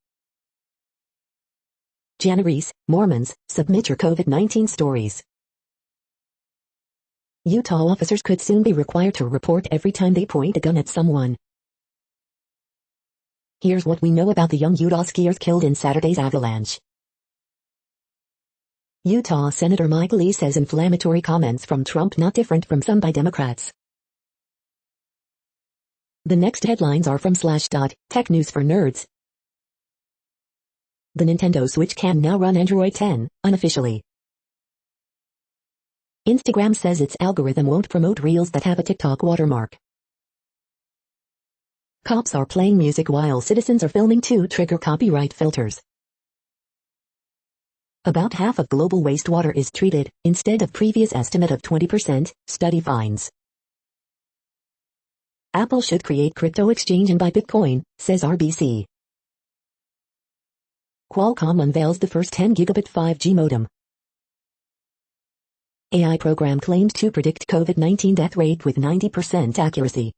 Jana Reese, Mormons, submit your COVID-19 stories. Utah officers could soon be required to report every time they point a gun at someone. Here's what we know about the young Utah skiers killed in Saturday's avalanche. Utah Senator Mike Lee says inflammatory comments from Trump not different from some by Democrats. The next headlines are from Slashdot, tech news for nerds. The Nintendo Switch can now run Android 10, unofficially. Instagram says its algorithm won't promote Reels that have a TikTok watermark. Cops are playing music while citizens are filming to trigger copyright filters. About half of global wastewater is treated, instead of previous estimate of 20%, study finds. Apple should create crypto exchange and buy Bitcoin, says RBC. Qualcomm unveils the first 10 gigabit 5G modem. AI program claimed to predict COVID-19 death rate with 90% accuracy.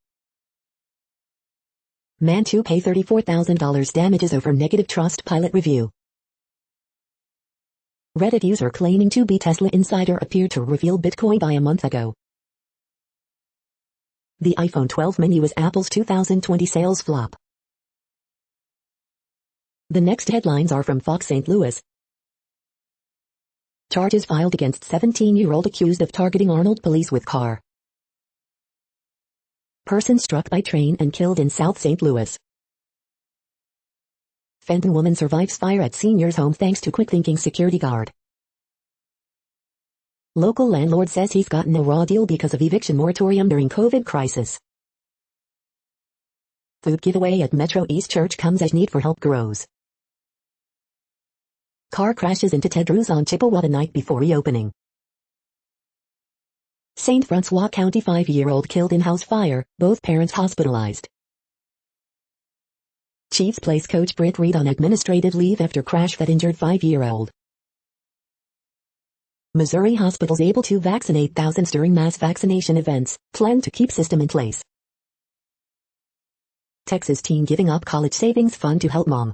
Man to pay $34,000 damages over negative trust pilot review. Reddit user claiming to be Tesla insider appeared to reveal Bitcoin by a month ago. The iPhone 12 mini was Apple's 2020 sales flop. The next headlines are from Fox St. Louis. Charges filed against 17-year-old accused of targeting Arnold police with car. Person struck by train and killed in South St. Louis. Fenton woman survives fire at senior's home thanks to quick-thinking security guard. Local landlord says he's gotten a raw deal because of eviction moratorium during COVID crisis. Food giveaway at Metro East Church comes as need for help grows. Car crashes into Ted Drew's on Chippewa the night before reopening. St. Francois County 5-year-old killed in house fire, both parents hospitalized. Chiefs place coach Britt Reid on administrative leave after crash that injured 5-year-old. Missouri hospitals able to vaccinate thousands during mass vaccination events, plan to keep system in place. Texas teen giving up college savings fund to help mom.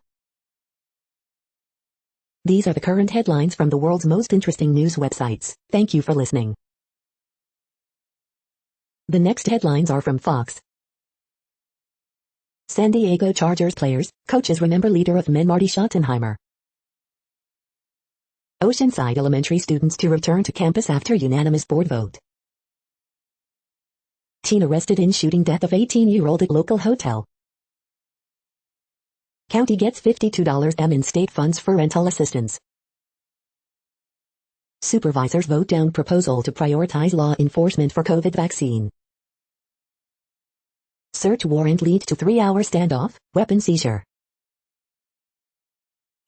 These are the current headlines from the world's most interesting news websites. Thank you for listening. The next headlines are from Fox. San Diego Chargers players, coaches remember leader of men Marty Schottenheimer. Oceanside Elementary students to return to campus after unanimous board vote. Teen arrested in shooting death of 18-year-old at local hotel. County gets $52 in state funds for rental assistance. Supervisors vote down proposal to prioritize law enforcement for COVID vaccine. Search warrant leads to 3-hour standoff, weapon seizure.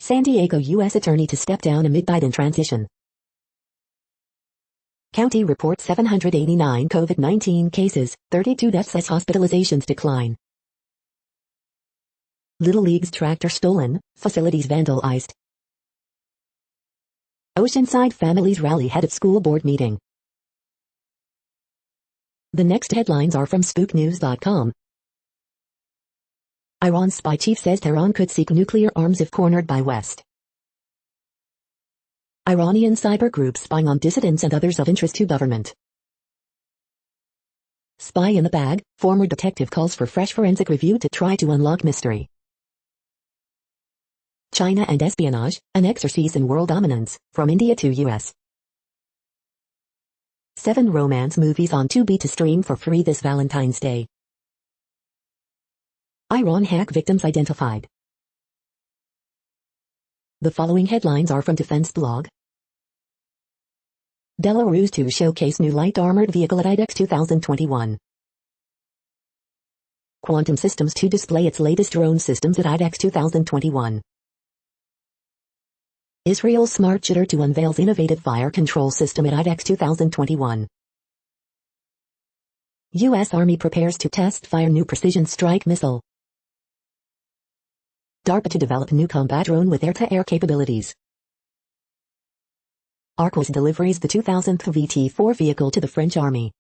San Diego U.S. attorney to step down amid Biden transition. County reports 789 COVID-19 cases, 32 deaths as hospitalizations decline. Little League's tractor stolen, facilities vandalized. Oceanside families rally head of school board meeting. The next headlines are from spooknews.com. Iran spy chief says Tehran could seek nuclear arms if cornered by West. Iranian cyber group spying on dissidents and others of interest to government. Spy in the bag, former detective calls for fresh forensic review to try to unlock mystery. China and espionage, an exercise in world dominance, from India to US. 7 romance movies on Tubi to stream for free this Valentine's Day. Iran hack victims identified. The following headlines are from Defense Blog. Belarus to showcase new light armored vehicle at IDEX 2021. Quantum Systems to display its latest drone systems at IDEX 2021. Israel's smart jitter to unveils innovative fire control system at IDEX 2021. U.S. Army prepares to test fire new precision strike missile. DARPA to develop new combat drone with air-to-air capabilities. Arcos delivers the 2000th VT-4 vehicle to the French Army.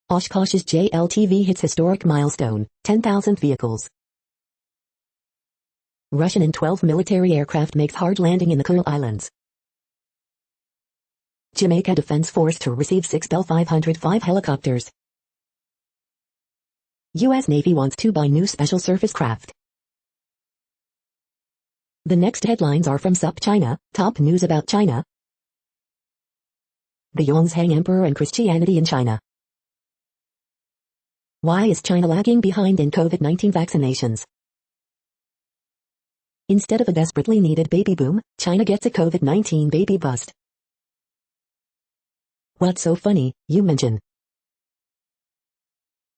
Oshkosh's JLTV hits historic milestone, 10,000 vehicles. Russian An-12 military aircraft makes hard landing in the Kuril Islands. Jamaica Defense Force to receive 6 Bell 505 helicopters. U.S. Navy wants to buy new special surface craft. The next headlines are from SupChina, top news about China. The Yongzheng Emperor and Christianity in China. Why is China lagging behind in COVID-19 vaccinations? Instead of a desperately needed baby boom, China gets a COVID-19 baby bust. What's so funny, you mention?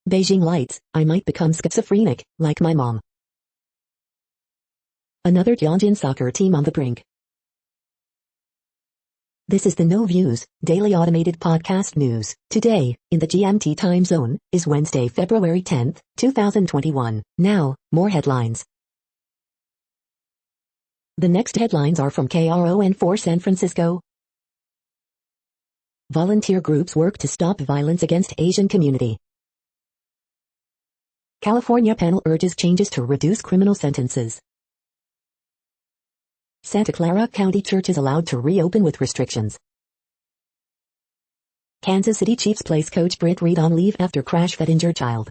Beijing lights, I might become schizophrenic, like my mom. Another Tianjin soccer team on the brink. This is the No Views, daily automated podcast news. Today, in the GMT time zone, is Wednesday, February 10th, 2021. Now, more headlines. The next headlines are from KRON4 San Francisco. Volunteer groups work to stop violence against Asian community. California panel urges changes to reduce criminal sentences. Santa Clara County church is allowed to reopen with restrictions. Kansas City Chiefs place coach Britt Reid on leave after crash that injured child.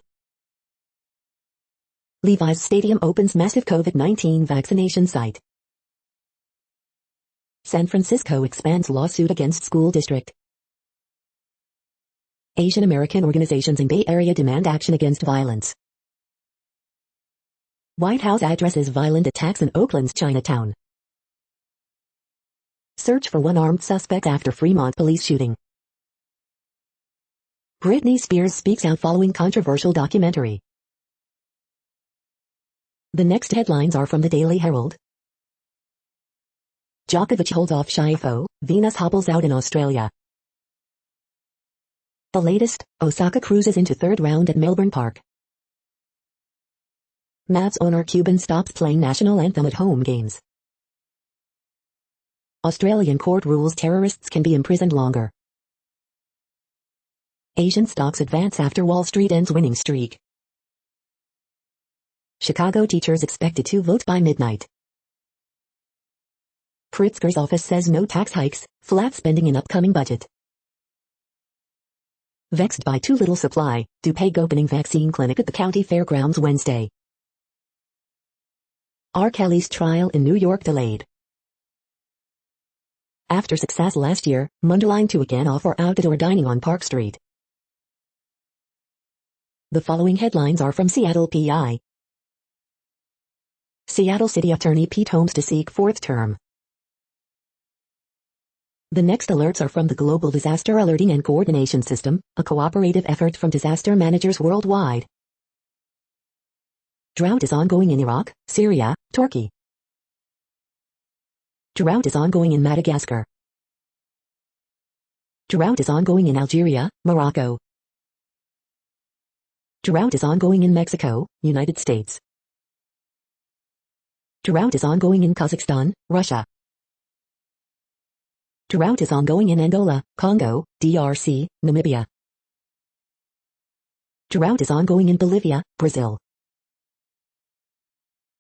Levi's Stadium opens massive COVID-19 vaccination site. San Francisco expands lawsuit against school district. Asian American organizations in Bay Area demand action against violence. White House addresses violent attacks in Oakland's Chinatown. Search for one armed suspect after Fremont police shooting. Britney Spears speaks out following controversial documentary. The next headlines are from the Daily Herald. Djokovic holds off Schiaffo, Venus hobbles out in Australia. The latest, Osaka cruises into third round at Melbourne Park. Mavs owner Cuban stops playing national anthem at home games. Australian court rules terrorists can be imprisoned longer. Asian stocks advance after Wall Street ends winning streak. Chicago teachers expected to vote by midnight. Pritzker's office says no tax hikes, flat spending in upcoming budget. Vexed by too little supply, DuPage opening vaccine clinic at the county fairgrounds Wednesday. R. Kelly's trial in New York delayed. After success last year, Munderline to again offer outdoor dining on Park Street. The following headlines are from Seattle PI. Seattle City Attorney Pete Holmes to seek fourth term. The next alerts are from the Global Disaster Alerting and Coordination System, a cooperative effort from disaster managers worldwide. Drought is ongoing in Iraq, Syria, Turkey. Drought is ongoing in Madagascar. Drought is ongoing in Algeria, Morocco. Drought is ongoing in Mexico, United States. Drought is ongoing in Kazakhstan, Russia. Drought is ongoing in Angola, Congo, DRC, Namibia. Drought is ongoing in Bolivia, Brazil.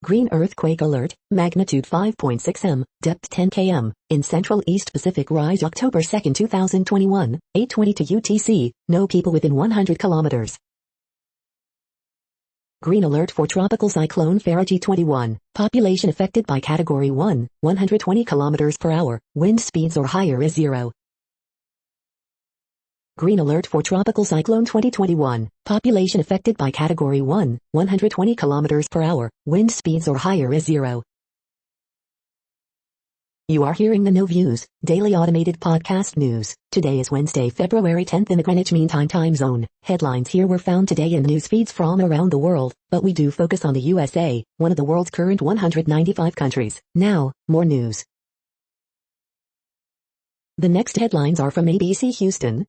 Green earthquake alert, magnitude 5.6 m, depth 10 km, in Central East Pacific rise October 2, 2021, 8:22 UTC, no people within 100 kilometers. Green alert for tropical cyclone Faraji 21, population affected by category 1, 120 km per hour, wind speeds or higher is 0. Green alert for tropical cyclone 2021, population affected by category 1, 120 km per hour, wind speeds or higher is 0. You are hearing the No Views, daily automated podcast news. Today is Wednesday, February 10th in the Greenwich Mean Time zone. Headlines here were found today in news feeds from around the world, but we do focus on the USA, one of the world's current 195 countries. Now, more news. The next headlines are from ABC Houston.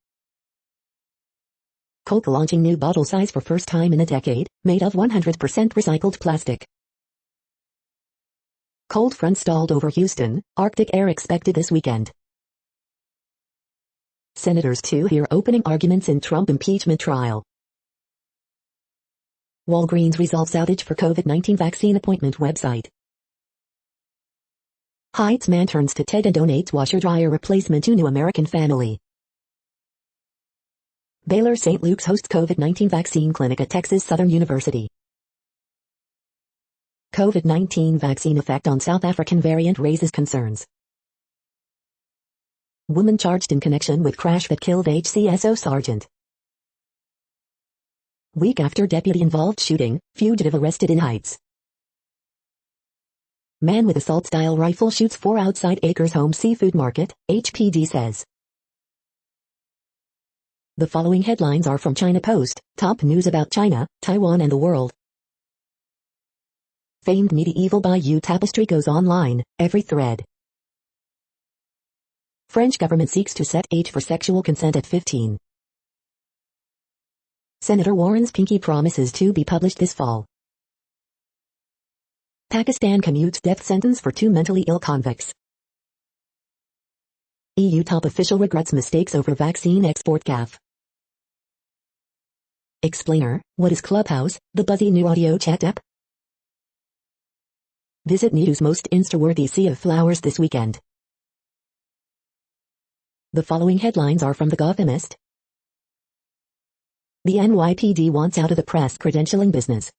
Coke launching new bottle size for first time in a decade, made of 100% recycled plastic. Cold front stalled over Houston, Arctic air expected this weekend. Senators to hear opening arguments in Trump impeachment trial. Walgreens resolves outage for COVID-19 vaccine appointment website. Heights man turns to TED and donates washer-dryer replacement to new American family. Baylor St. Luke's hosts COVID-19 vaccine clinic at Texas Southern University. COVID-19 vaccine effect on South African variant raises concerns. Woman charged in connection with crash that killed HCSO sergeant. Week after deputy-involved shooting, fugitive arrested in Heights. Man with assault-style rifle shoots 4 outside Acres Home Seafood Market, HPD says. The following headlines are from China Post, top news about China, Taiwan and the world. Famed medieval Bayeux tapestry goes online, every thread. French government seeks to set age for sexual consent at 15. Senator Warren's pinky promises to be published this fall. Pakistan commutes death sentence for 2 mentally ill convicts. EU top official regrets mistakes over vaccine export gaffe. Explainer, what is Clubhouse, the buzzy new audio chat app? Visit News most Insta-worthy sea of flowers this weekend. The following headlines are from The Gothamist. The NYPD wants out of the press credentialing business.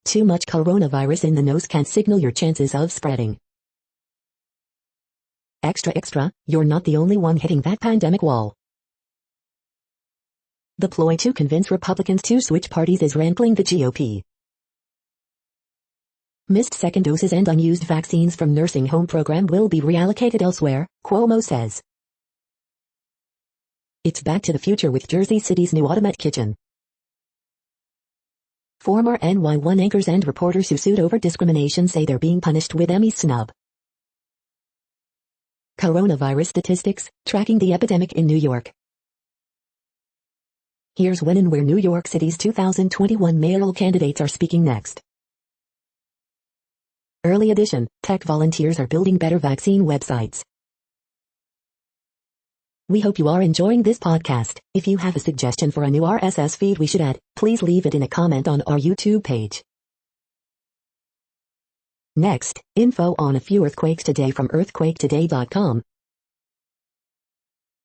Too much coronavirus in the nose can signal your chances of spreading. Extra extra, you're not the only one hitting that pandemic wall. The ploy to convince Republicans to switch parties is rankling the GOP. Missed second doses and unused vaccines from nursing home program will be reallocated elsewhere, Cuomo says. It's back to the future with Jersey City's new automat kitchen. Former NY1 anchors and reporters who sued over discrimination say they're being punished with Emmy snub. Coronavirus statistics, tracking the epidemic in New York. Here's when and where New York City's 2021 mayoral candidates are speaking next. Early edition, tech volunteers are building better vaccine websites. We hope you are enjoying this podcast. If you have a suggestion for a new RSS feed we should add, please leave it in a comment on our YouTube page. Next, info on a few earthquakes today from earthquaketoday.com.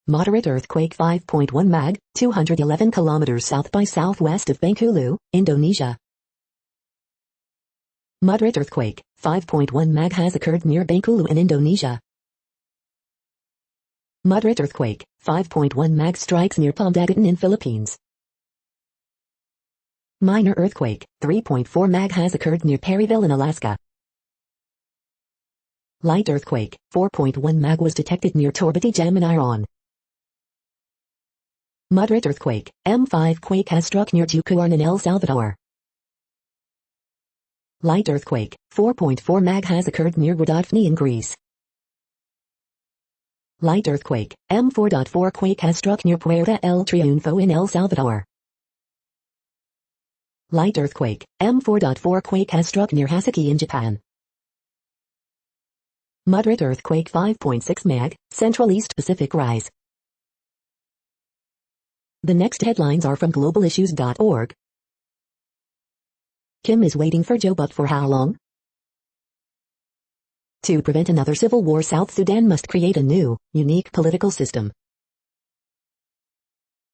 Moderate earthquake 5.1 mag, 211 kilometers south by southwest of Bengkulu, Indonesia. Moderate earthquake 5.1 mag has occurred near Bengkulu in Indonesia. Moderate earthquake 5.1 mag strikes near Pamdagatan in Philippines. Minor earthquake 3.4 mag has occurred near Perryville in Alaska. Light earthquake 4.1 mag was detected near Torbati Jam in Iran. Moderate earthquake M5 quake has struck near Jucuarn in El Salvador. Light earthquake 4.4 mag has occurred near Rodopni in Greece. Light earthquake M4.4 quake has struck near Puerto El Triunfo in El Salvador. Light earthquake M4.4 quake has struck near Haseki in Japan. Moderate earthquake 5.6 mag, Central East Pacific rise. The next headlines are from globalissues.org. Kim is waiting for Joe, but for how long? To prevent another civil war, South Sudan must create a new, unique political system.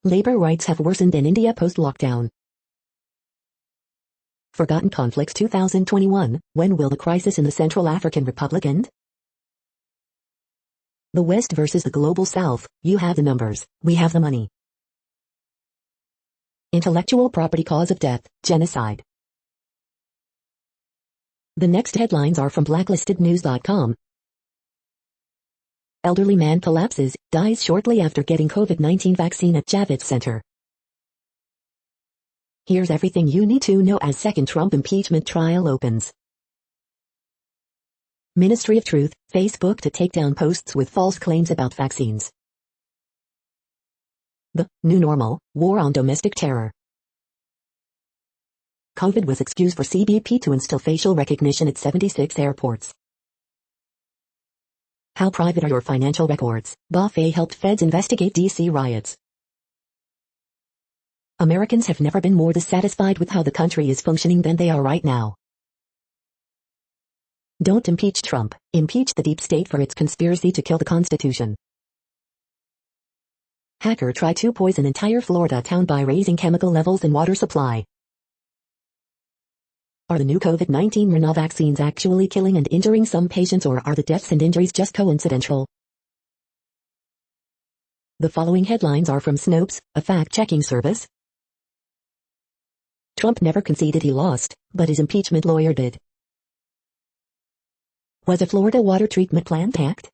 Labor rights have worsened in India post-lockdown. Forgotten conflicts 2021, when will the crisis in the Central African Republic end? The West versus the Global South, you have the numbers, we have the money. Intellectual property cause of death, genocide. The next headlines are from blacklistednews.com. Elderly man collapses, dies shortly after getting COVID-19 vaccine at Javits Center. Here's everything you need to know as second Trump impeachment trial opens. Ministry of Truth, Facebook to take down posts with false claims about vaccines. The new normal, war on domestic terror. COVID was excused for CBP to install facial recognition at 76 airports. How private are your financial records? Buffet helped feds investigate DC riots. Americans have never been more dissatisfied with how the country is functioning than they are right now. Don't impeach Trump, impeach the deep state for its conspiracy to kill the Constitution. Hacker tried to poison entire Florida town by raising chemical levels in water supply. Are the new COVID-19 RNA vaccines actually killing and injuring some patients, or are the deaths and injuries just coincidental? The following headlines are from Snopes, a fact-checking service. Trump never conceded he lost, but his impeachment lawyer did. Was a Florida water treatment plant hacked?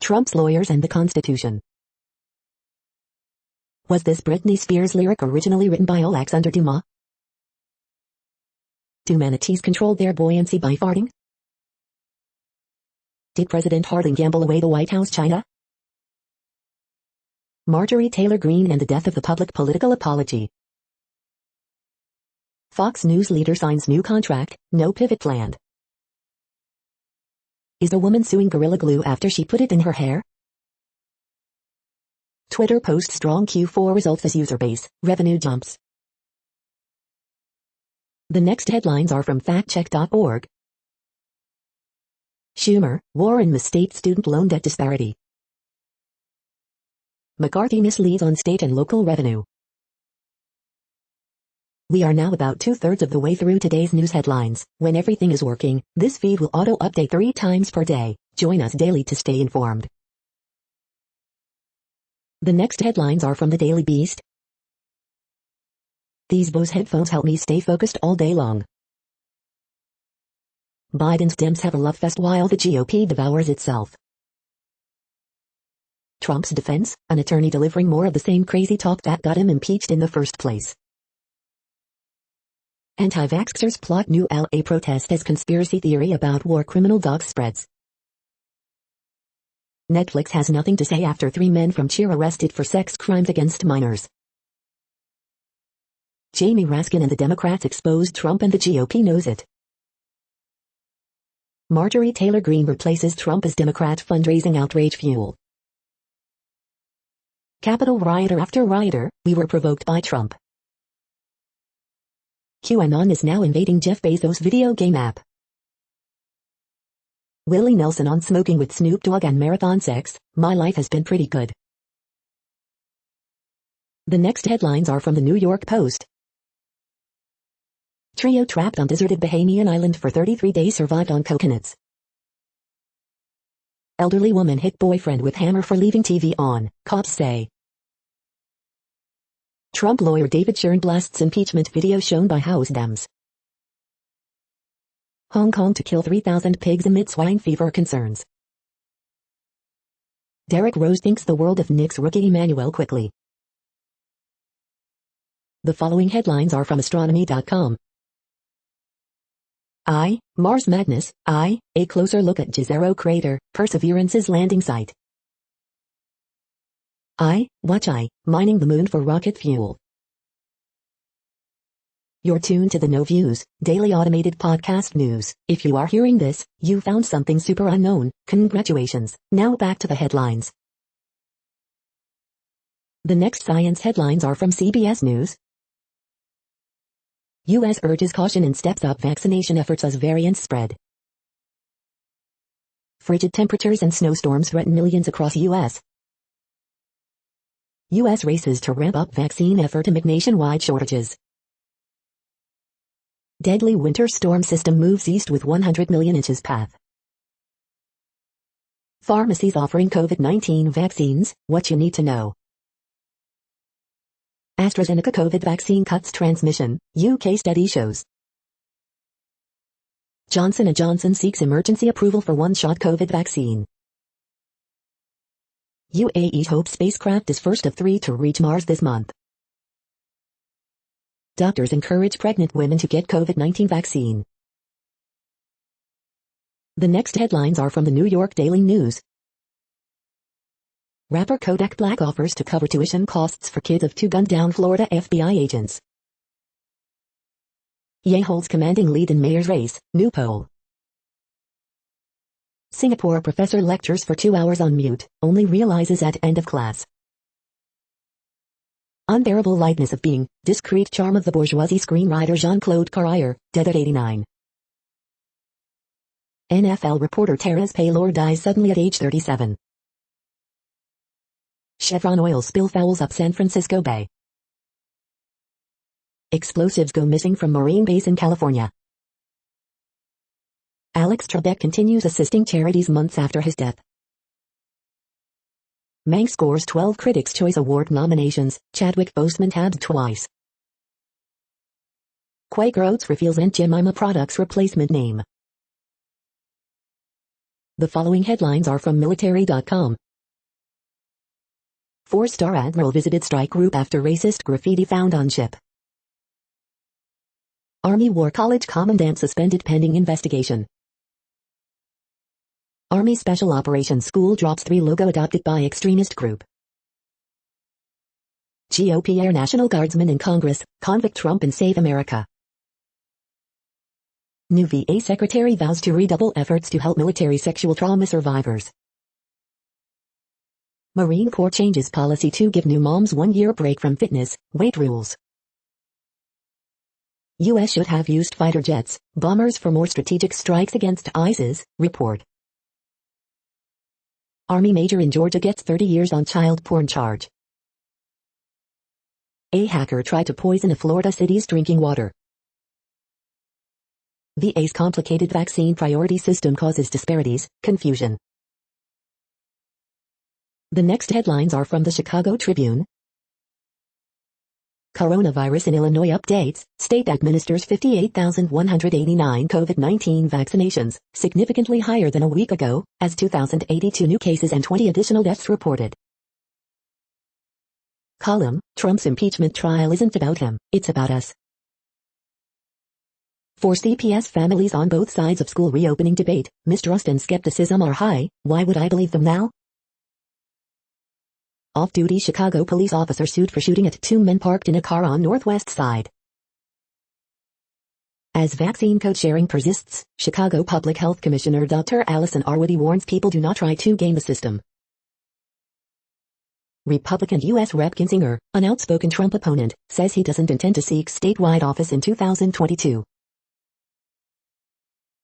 Trump's lawyers and the Constitution. Was this Britney Spears lyric originally written by Alexander Dumas? Do manatees control their buoyancy by farting? Did President Harding gamble away the White House China? Marjorie Taylor Greene and the death of the public political apology. Fox News leader signs new contract, no pivot planned. Is a woman suing Gorilla Glue after she put it in her hair? Twitter posts strong Q4 results as user base, revenue jumps. The next headlines are from factcheck.org. Schumer, Warren misstates student loan debt disparity. McCarthy misleads on state and local revenue. We are now about 2/3 of the way through today's news headlines. When everything is working, this feed will auto-update 3 times per day. Join us daily to stay informed. The next headlines are from the Daily Beast. These Bose headphones help me stay focused all day long. Biden's Dems have a love fest while the GOP devours itself. Trump's defense, an attorney delivering more of the same crazy talk that got him impeached in the first place. Anti-vaxxers plot new LA protest as conspiracy theory about war criminal dogs spreads. Netflix has nothing to say after 3 men from Cheer arrested for sex crimes against minors. Jamie Raskin and the Democrats exposed Trump and the GOP knows it. Marjorie Taylor Greene replaces Trump as Democrat fundraising outrage fuel. Capitol rioter after rioter, we were provoked by Trump. QAnon is now invading Jeff Bezos' video game app. Willie Nelson on smoking with Snoop Dogg and marathon sex, my life has been pretty good. The next headlines are from the New York Post. Trio trapped on deserted Bahamian island for 33 days survived on coconuts. Elderly woman hit boyfriend with hammer for leaving TV on, cops say. Trump lawyer David Stern blasts impeachment video shown by House Dems. Hong Kong to kill 3,000 pigs amid swine fever concerns. Derrick Rose thinks the world of Knicks rookie Emmanuel quickly. The following headlines are from astronomy.com. Mars Madness, a closer look at Jezero crater, Perseverance's landing site. Watch mining the moon for rocket fuel. You're tuned to the No Views, daily automated podcast news. If you are hearing this, you found something super unknown. Congratulations. Now back to the headlines. The next science headlines are from CBS News. U.S. urges caution and steps up vaccination efforts as variants spread. Frigid temperatures and snowstorms threaten millions across U.S. U.S. races to ramp up vaccine effort amid nationwide shortages. Deadly winter storm system moves east with 100 million inches path. Pharmacies offering COVID-19 vaccines, what you need to know. AstraZeneca COVID vaccine cuts transmission, UK study shows. Johnson & Johnson seeks emergency approval for one-shot COVID vaccine. UAE Hope spacecraft is first of 3 to reach Mars this month. Doctors encourage pregnant women to get COVID-19 vaccine. The next headlines are from the New York Daily News. Rapper Kodak Black offers to cover tuition costs for kids of 2 gunned down Florida FBI agents. Ye holds commanding lead in mayor's race, new poll. Singapore professor lectures for 2 hours on mute, only realizes at end of class. Unbearable lightness of being, discreet charm of the bourgeoisie screenwriter Jean-Claude Carrière, dead at 89. NFL reporter Terez Paylor dies suddenly at age 37. Chevron oil spill fouls up San Francisco Bay. Explosives go missing from Marine base in California. Alex Trebek continues assisting charities months after his death. Mank scores 12 Critics' Choice Award nominations, Chadwick Boseman tabbed twice. Quaker Oats reveals Aunt Jemima products replacement name. The following headlines are from military.com. 4-star admiral visited strike group after racist graffiti found on ship. Army War College commandant suspended pending investigation. Army Special Operations School drops 3 logo adopted by extremist group. GOP Air National Guardsmen in Congress, convict Trump and save America. New VA Secretary vows to redouble efforts to help military sexual trauma survivors. Marine Corps changes policy to give new moms 1-year break from fitness, weight rules. U.S. should have used fighter jets, bombers for more strategic strikes against ISIS, report. Army major in Georgia gets 30 years on child porn charge. A hacker tried to poison a Florida city's drinking water. VA's complicated vaccine priority system causes disparities, confusion. The next headlines are from the Chicago Tribune. Coronavirus in Illinois updates, state administers 58,189 COVID-19 vaccinations, significantly higher than a week ago, as 2,082 new cases and 20 additional deaths reported. Column, Trump's impeachment trial isn't about him, it's about us. For CPS families on both sides of school reopening debate, mistrust and skepticism are high. Why would I believe them now? Off-duty Chicago police officer sued for shooting at two men parked in a car on Northwest Side. As vaccine code sharing persists, Chicago Public Health Commissioner Dr. Allison Arwady warns people do not try to game the system. Republican U.S. Rep. Kinzinger, an outspoken Trump opponent, says he doesn't intend to seek statewide office in 2022.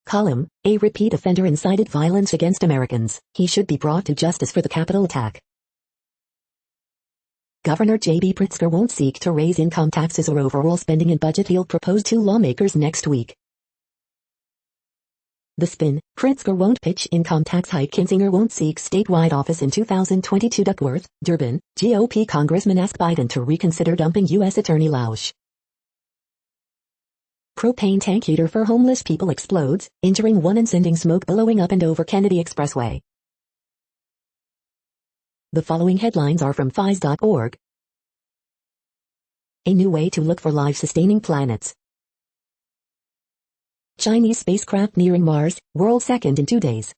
Column, a repeat offender incited violence against Americans. He should be brought to justice for the Capitol attack. Governor J.B. Pritzker won't seek to raise income taxes or overall spending in budget he'll propose to lawmakers next week. The spin, Pritzker won't pitch income tax hike. Kinzinger won't seek statewide office in 2022. Duckworth, Durbin, GOP congressman ask Biden to reconsider dumping U.S. Attorney Lausch. Propane tank heater for homeless people explodes, injuring one and sending smoke billowing up and over Kennedy Expressway. The following headlines are from phys.org. A new way to look for life-sustaining planets. Chinese spacecraft nearing Mars, world second in 2 days.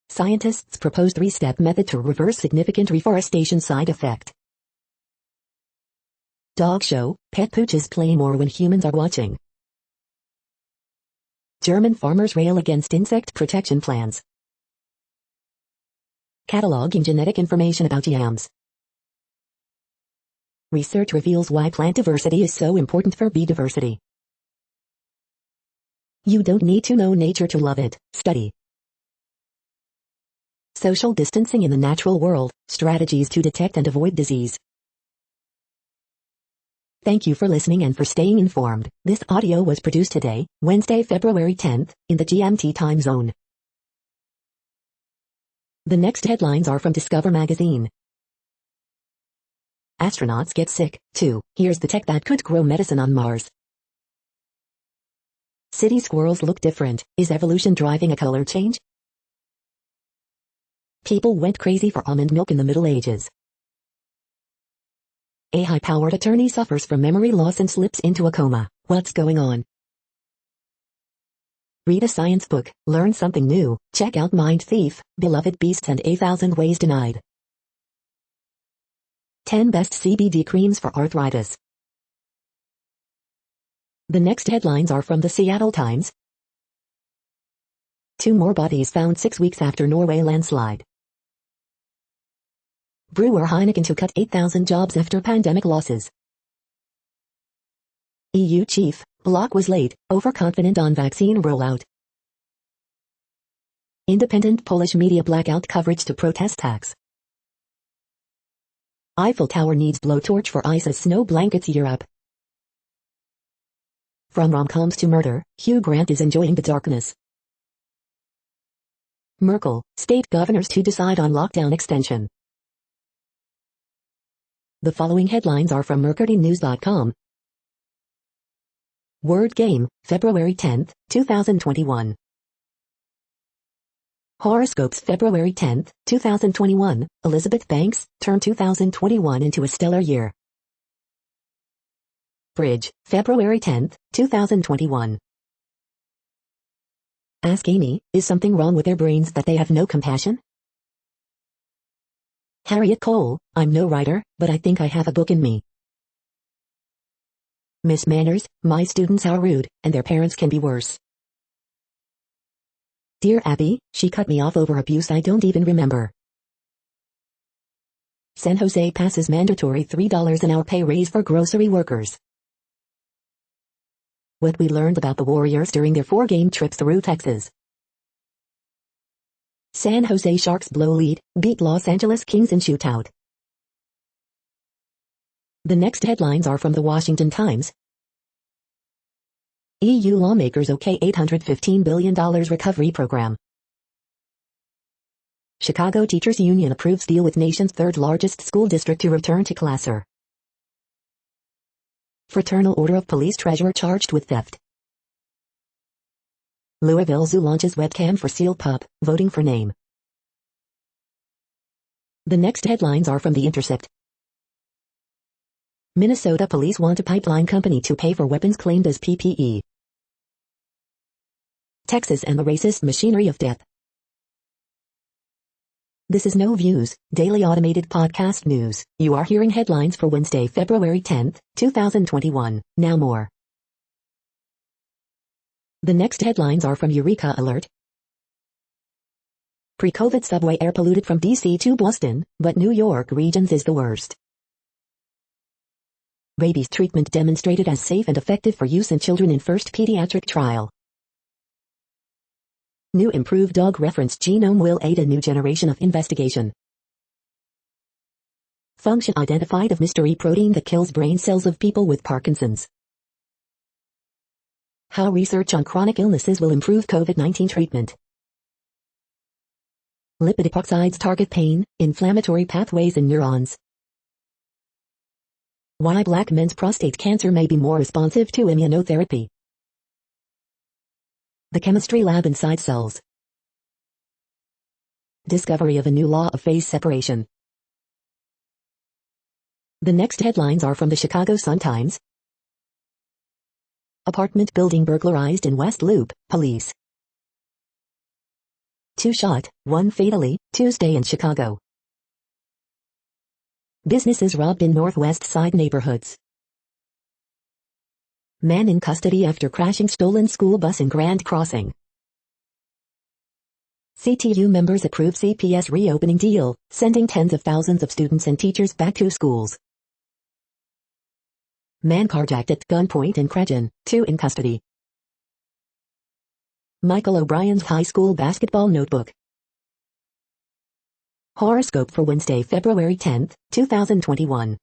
Scientists propose 3-step method to reverse significant reforestation side effect. Dog show, pet pooches play more when humans are watching. German farmers rail against insect protection plans. Cataloging genetic information about yams. Research reveals why plant diversity is so important for bee diversity. You don't need to know nature to love it. Study. Social distancing in the natural world, strategies to detect and avoid disease. Thank you for listening and for staying informed. This audio was produced today, Wednesday, February 10th, in the GMT time zone. The next headlines are from Discover magazine. Astronauts get sick, too. Here's the tech that could grow medicine on Mars. City squirrels look different. Is evolution driving a color change? People went crazy for almond milk in the Middle Ages. A high-powered attorney suffers from memory loss and slips into a coma. What's going on? Read a science book, learn something new. Check out Mind Thief, Beloved Beasts and 1,000 Ways Denied. 10 Best CBD Creams for Arthritis. The next headlines are from the Seattle Times. 2 more bodies found 6 weeks after Norway landslide. Brewer Heineken to cut 8,000 jobs after pandemic losses. EU chief, Block was late, overconfident on vaccine rollout. Independent Polish media blackout coverage to protest tax. Eiffel Tower needs blowtorch for ISIS snow blankets Europe. From rom-coms to murder, Hugh Grant is enjoying the darkness. Merkel, state governors to decide on lockdown extension. The following headlines are from mercurynews.com. Word Game, February 10th, 2021. Horoscopes February 10th, 2021, Elizabeth Banks, turn 2021 into a stellar year. Bridge, February 10th, 2021. Ask Amy, is something wrong with their brains that they have no compassion? Harriet Cole, I'm no writer, but I think I have a book in me. Miss Manners, my students are rude, and their parents can be worse. Dear Abby, she cut me off over abuse I don't even remember. San Jose passes mandatory $3 an hour pay raise for grocery workers. What we learned about the Warriors during their 4-game trip through Texas. San Jose Sharks blow lead, beat Los Angeles Kings in shootout. The next headlines are from the Washington Times. EU lawmakers okay $815 billion recovery program. Chicago Teachers Union approves deal with nation's third largest school district to return to classroom. Fraternal Order of Police treasurer charged with theft. Louisville Zoo launches webcam for Seal Pup, voting for name. The next headlines are from The Intercept. Minnesota police want a pipeline company to pay for weapons claimed as PPE. Texas and the racist machinery of death. This is No Views, daily automated podcast news. You are hearing headlines for Wednesday, February 10th, 2021. Now more. The next headlines are from Eureka Alert. Pre-COVID subway air polluted from DC to Boston, but New York regions is the worst. Rabies treatment demonstrated as safe and effective for use in children in first pediatric trial. New improved dog reference genome will aid a new generation of investigation. Function identified of mystery protein that kills brain cells of people with Parkinson's. How research on chronic illnesses will improve COVID-19 treatment. Lipid epoxides target pain, inflammatory pathways in neurons. Why black men's prostate cancer may be more responsive to immunotherapy. The chemistry lab inside cells. Discovery of a new law of phase separation. The next headlines are from the Chicago Sun-Times. Apartment building burglarized in West Loop, police. 2 shot, 1 fatally, Tuesday in Chicago. Businesses robbed in Northwest Side neighborhoods. Man in custody after crashing stolen school bus in Grand Crossing. CTU members approve CPS reopening deal, sending tens of thousands of students and teachers back to schools. Man carjacked at gunpoint in Creggan, 2 in custody. Michael O'Brien's high school basketball notebook. Horoscope for Wednesday, February 10th, 2021.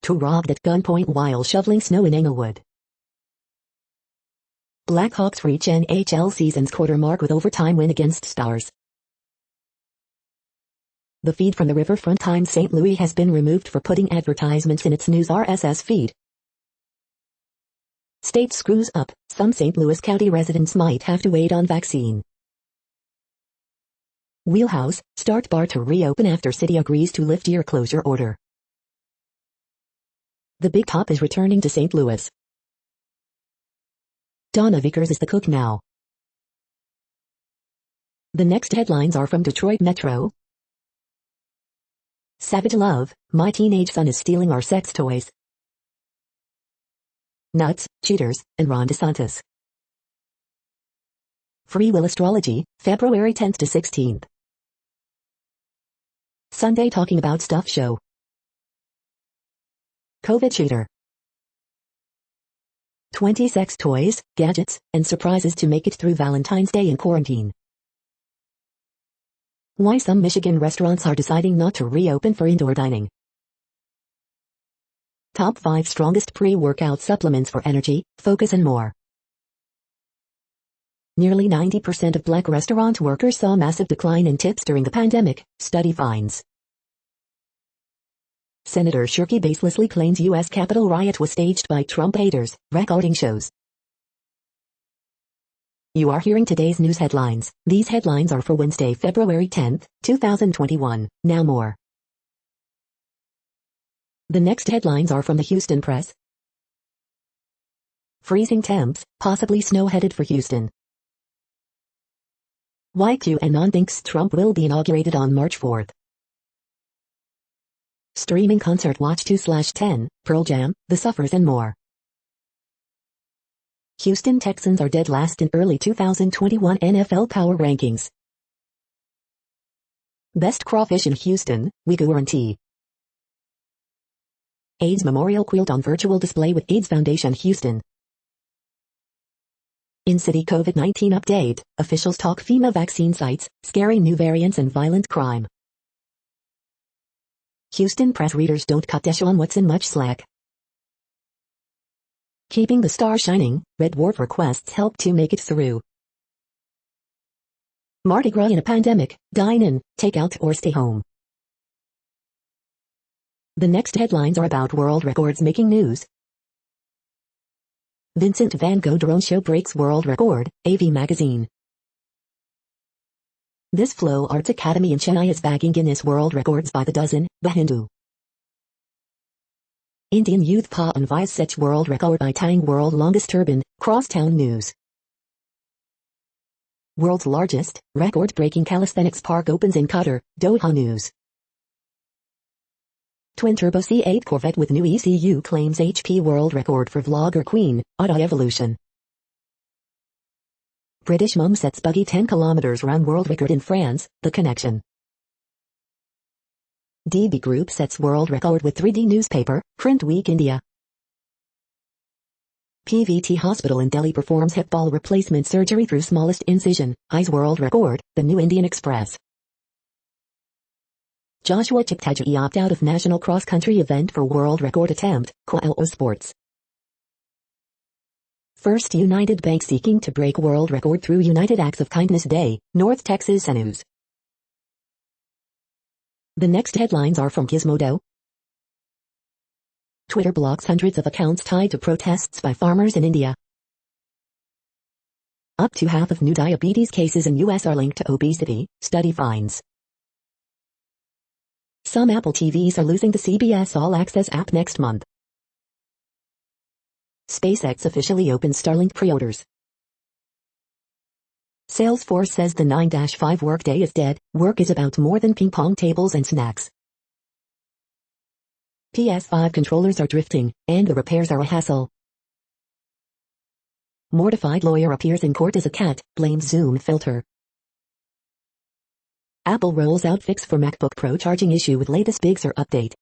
2 robbed at gunpoint while shoveling snow in Englewood. Blackhawks reach NHL season's quarter mark with overtime win against Stars. The feed from the Riverfront Times St. Louis has been removed for putting advertisements in its news RSS feed. State screws up, some St. Louis County residents might have to wait on vaccine. Wheelhouse, start bar to reopen after city agrees to lift year closure order. The Big Top is returning to St. Louis. Donna Vickers is the cook now. The next headlines are from Detroit Metro. Savage love, my teenage son is stealing our sex toys. Nuts, cheaters, and Ron DeSantis. Free Will Astrology, February 10th to 16th. Sunday Talking About Stuff show. COVID cheater. 20 sex toys, gadgets, and surprises to make it through Valentine's Day in quarantine. Why some Michigan restaurants are deciding not to reopen for indoor dining. Top 5 strongest pre-workout supplements for energy, focus and more. Nearly 90% of black restaurant workers saw massive decline in tips during the pandemic, study finds. Senator Shirky baselessly claims U.S. Capitol riot was staged by Trump haters, recording shows. You are hearing today's news headlines. These headlines are for Wednesday, February 10th, 2021. Now more. The next headlines are from the Houston Press. Freezing temps, possibly snow headed for Houston. YQAnon thinks Trump will be inaugurated on March 4th. Streaming concert watch 2/10, Pearl Jam, The Suffers and more. Houston Texans are dead last in early 2021 NFL Power Rankings. Best crawfish in Houston, we guarantee. AIDS Memorial Quilt on virtual display with AIDS Foundation Houston. In-city COVID-19 update, officials talk FEMA vaccine sites, scary new variants and violent crime. Houston press readers don't cut Deshaun Watson much slack. Keeping the star shining, Red Dwarf requests help to make it through. Mardi Gras in a pandemic, dine in, take out or stay home. The next headlines are about world records making news. Vincent van Gogh drone show breaks world record, AV magazine. This Flow Arts Academy in Chennai is bagging Guinness World Records by the dozen, The Hindu. Indian youth Pa Anvais sets world record by tying world longest turban, Crosstown News. World's largest, record-breaking calisthenics park opens in Qatar, Doha News. Twin-turbo C8 Corvette with new ECU claims HP world record for vlogger Queen, Auto Evolution. British mum sets buggy 10 kilometers round world record in France, The Connection. DB Group sets world record with 3D newspaper, Print Week India. PVT Hospital in Delhi performs hip ball replacement surgery through smallest incision, eyes world record, The New Indian Express. Joshua Cheptegei opt out of national cross-country event for world record attempt, Koala Sports. First United Bank seeking to break world record through United Acts of Kindness Day, North Texas News. The next headlines are from Gizmodo. Twitter blocks hundreds of accounts tied to protests by farmers in India. Up to half of new diabetes cases in US are linked to obesity, study finds. Some Apple TVs are losing the CBS All Access app next month. SpaceX officially opens Starlink pre-orders. Salesforce says the 9-5 workday is dead, work is about more than ping pong tables and snacks. PS5 controllers are drifting, and the repairs are a hassle. Mortified lawyer appears in court as a cat, blames Zoom filter. Apple rolls out fix for MacBook Pro charging issue with latest Big Sur update.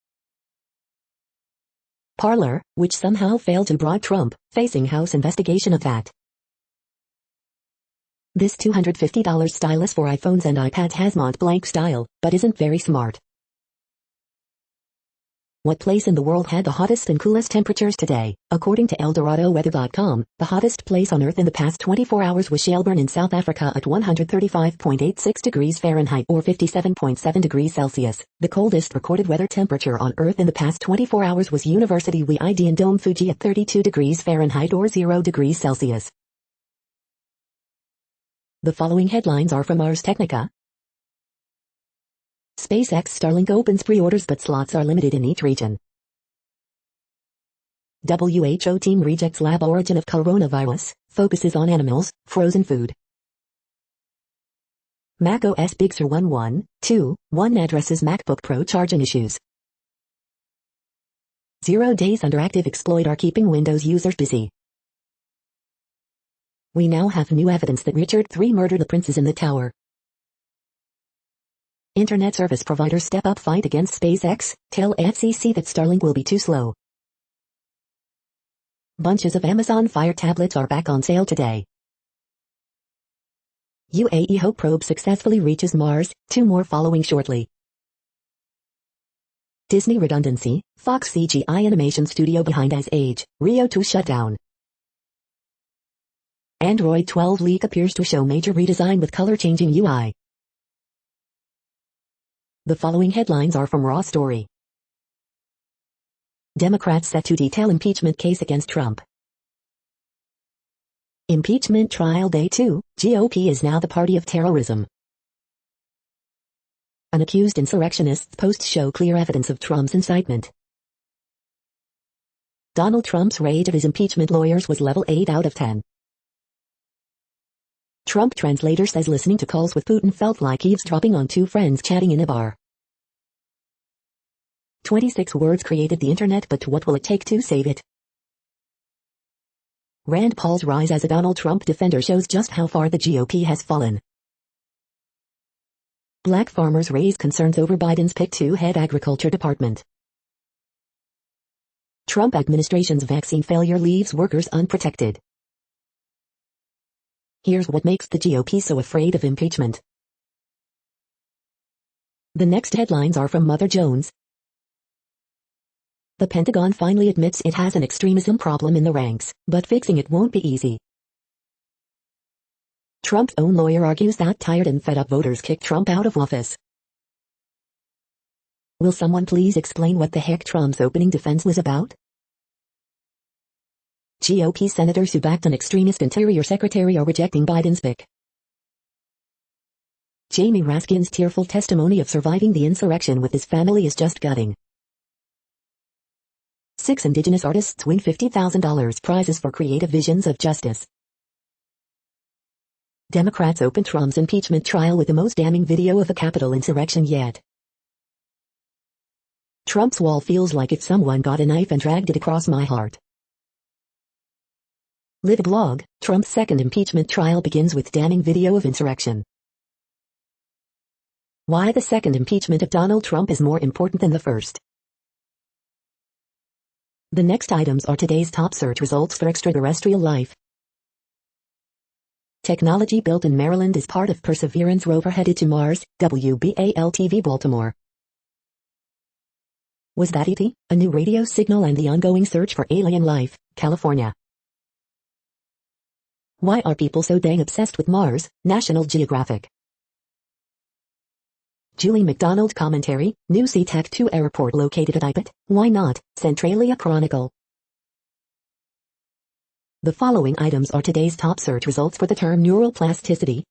Parler, which somehow failed to bribe Trump, facing House investigation of that. This $250 stylus for iPhones and iPad has Mont-Blanc style, but isn't very smart. What place in the world had the hottest and coolest temperatures today? According to ElDoradoWeather.com, the hottest place on Earth in the past 24 hours was Shelburne in South Africa at 135.86 degrees Fahrenheit or 57.7 degrees Celsius. The coldest recorded weather temperature on Earth in the past 24 hours was University WID in Dome Fuji at 32 degrees Fahrenheit or 0 degrees Celsius. The following headlines are from Ars Technica. SpaceX Starlink opens pre-orders but slots are limited in each region. WHO team rejects lab origin of coronavirus, focuses on animals, frozen food. macOS Big Sur 1.1.2.1 addresses MacBook Pro charging issues. 0 days under active exploit are keeping Windows users busy. We now have new evidence that Richard III murdered the princes in the tower. Internet service providers step up fight against SpaceX, tell FCC that Starlink will be too slow. Bunches of Amazon Fire tablets are back on sale today. UAE Hope probe successfully reaches Mars, 2 more following shortly. Disney redundancy, Fox CGI animation studio behind Ice Age, Rio 2 shutdown. Android 12 leak appears to show major redesign with color-changing UI. The following headlines are from Raw Story. Democrats set to detail impeachment case against Trump. Impeachment trial day 2, GOP is now the party of terrorism. An accused insurrectionist's posts show clear evidence of Trump's incitement. Donald Trump's rage of his impeachment lawyers was level 8 out of 10. Trump translator says listening to calls with Putin felt like eavesdropping on 2 friends chatting in a bar. 26 words created the internet, but what will it take to save it? Rand Paul's rise as a Donald Trump defender shows just how far the GOP has fallen. Black farmers raise concerns over Biden's pick to head agriculture department. Trump administration's vaccine failure leaves workers unprotected. Here's what makes the GOP so afraid of impeachment. The next headlines are from Mother Jones. The Pentagon finally admits it has an extremism problem in the ranks, but fixing it won't be easy. Trump's own lawyer argues that tired and fed up voters kicked Trump out of office. Will someone please explain what the heck Trump's opening defense was about? GOP senators who backed an extremist Interior Secretary are rejecting Biden's pick. Jamie Raskin's tearful testimony of surviving the insurrection with his family is just gutting. 6 Indigenous artists win $50,000 prizes for creative visions of justice. Democrats open Trump's impeachment trial with the most damning video of a Capitol insurrection yet. Trump's wall feels like if someone got a knife and dragged it across my heart. Live blog, Trump's second impeachment trial begins with damning video of insurrection. Why the second impeachment of Donald Trump is more important than the first. The next items are today's top search results for extraterrestrial life. Technology built in Maryland is part of Perseverance rover headed to Mars, WBAL-TV Baltimore. Was that ET? A new radio signal and the ongoing search for alien life, California. Why are people so dang obsessed with Mars, National Geographic. Julie McDonald commentary, new SeaTac 2 airport located at IPIT, why not, Centralia Chronicle. The following items are today's top search results for the term neural plasticity.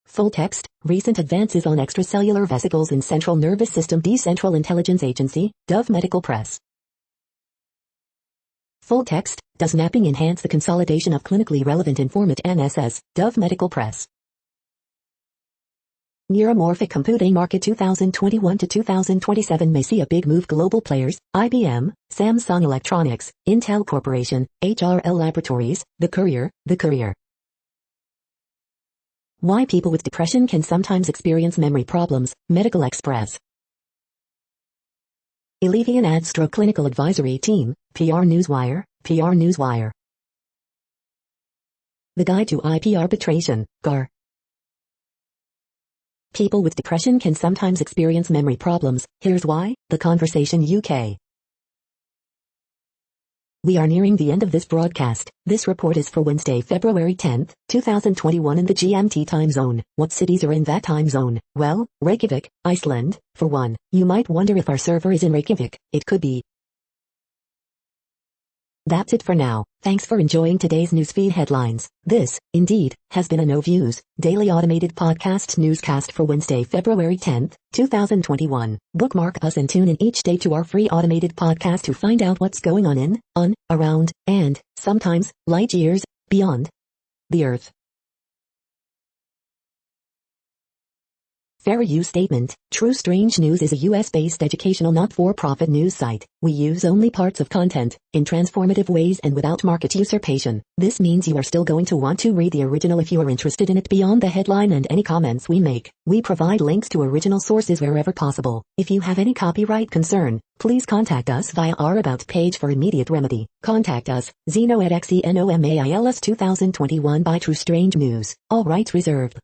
Full text, recent advances on extracellular vesicles in central nervous system Central Intelligence Agency, Dove Medical Press. Full text, does mapping enhance the consolidation of clinically relevant information? Dove Medical Press. Neuromorphic computing market 2021 to 2027 may see a big move. Global players, IBM, Samsung Electronics, Intel Corporation, HRL Laboratories, The Courier. Why people with depression can sometimes experience memory problems, Medical Express. Elevian adds stroke clinical advisory team, PR Newswire. The Guide to IP Arbitration, GAR. People with depression can sometimes experience memory problems, here's why, The Conversation UK. We are nearing the end of this broadcast. This report is for Wednesday, February 10, 2021 in the GMT time zone. What cities are in that time zone? Well, Reykjavik, Iceland, for one. You might wonder if our server is in Reykjavik. It could be. That's it for now. Thanks for enjoying today's newsfeed headlines. This, indeed, has been a No Views, daily automated podcast newscast for Wednesday, February 10, 2021. Bookmark us and tune in each day to our free automated podcast to find out what's going on around, and, sometimes, light years, beyond the Earth. Fair use statement. True Strange News is a US-based educational not-for-profit news site. We use only parts of content, in transformative ways and without market usurpation. This means you are still going to want to read the original if you are interested in it beyond the headline and any comments we make. We provide links to original sources wherever possible. If you have any copyright concern, please contact us via our About page for immediate remedy. Contact us, Zeno@xenomails 2021 by True Strange News. All rights reserved.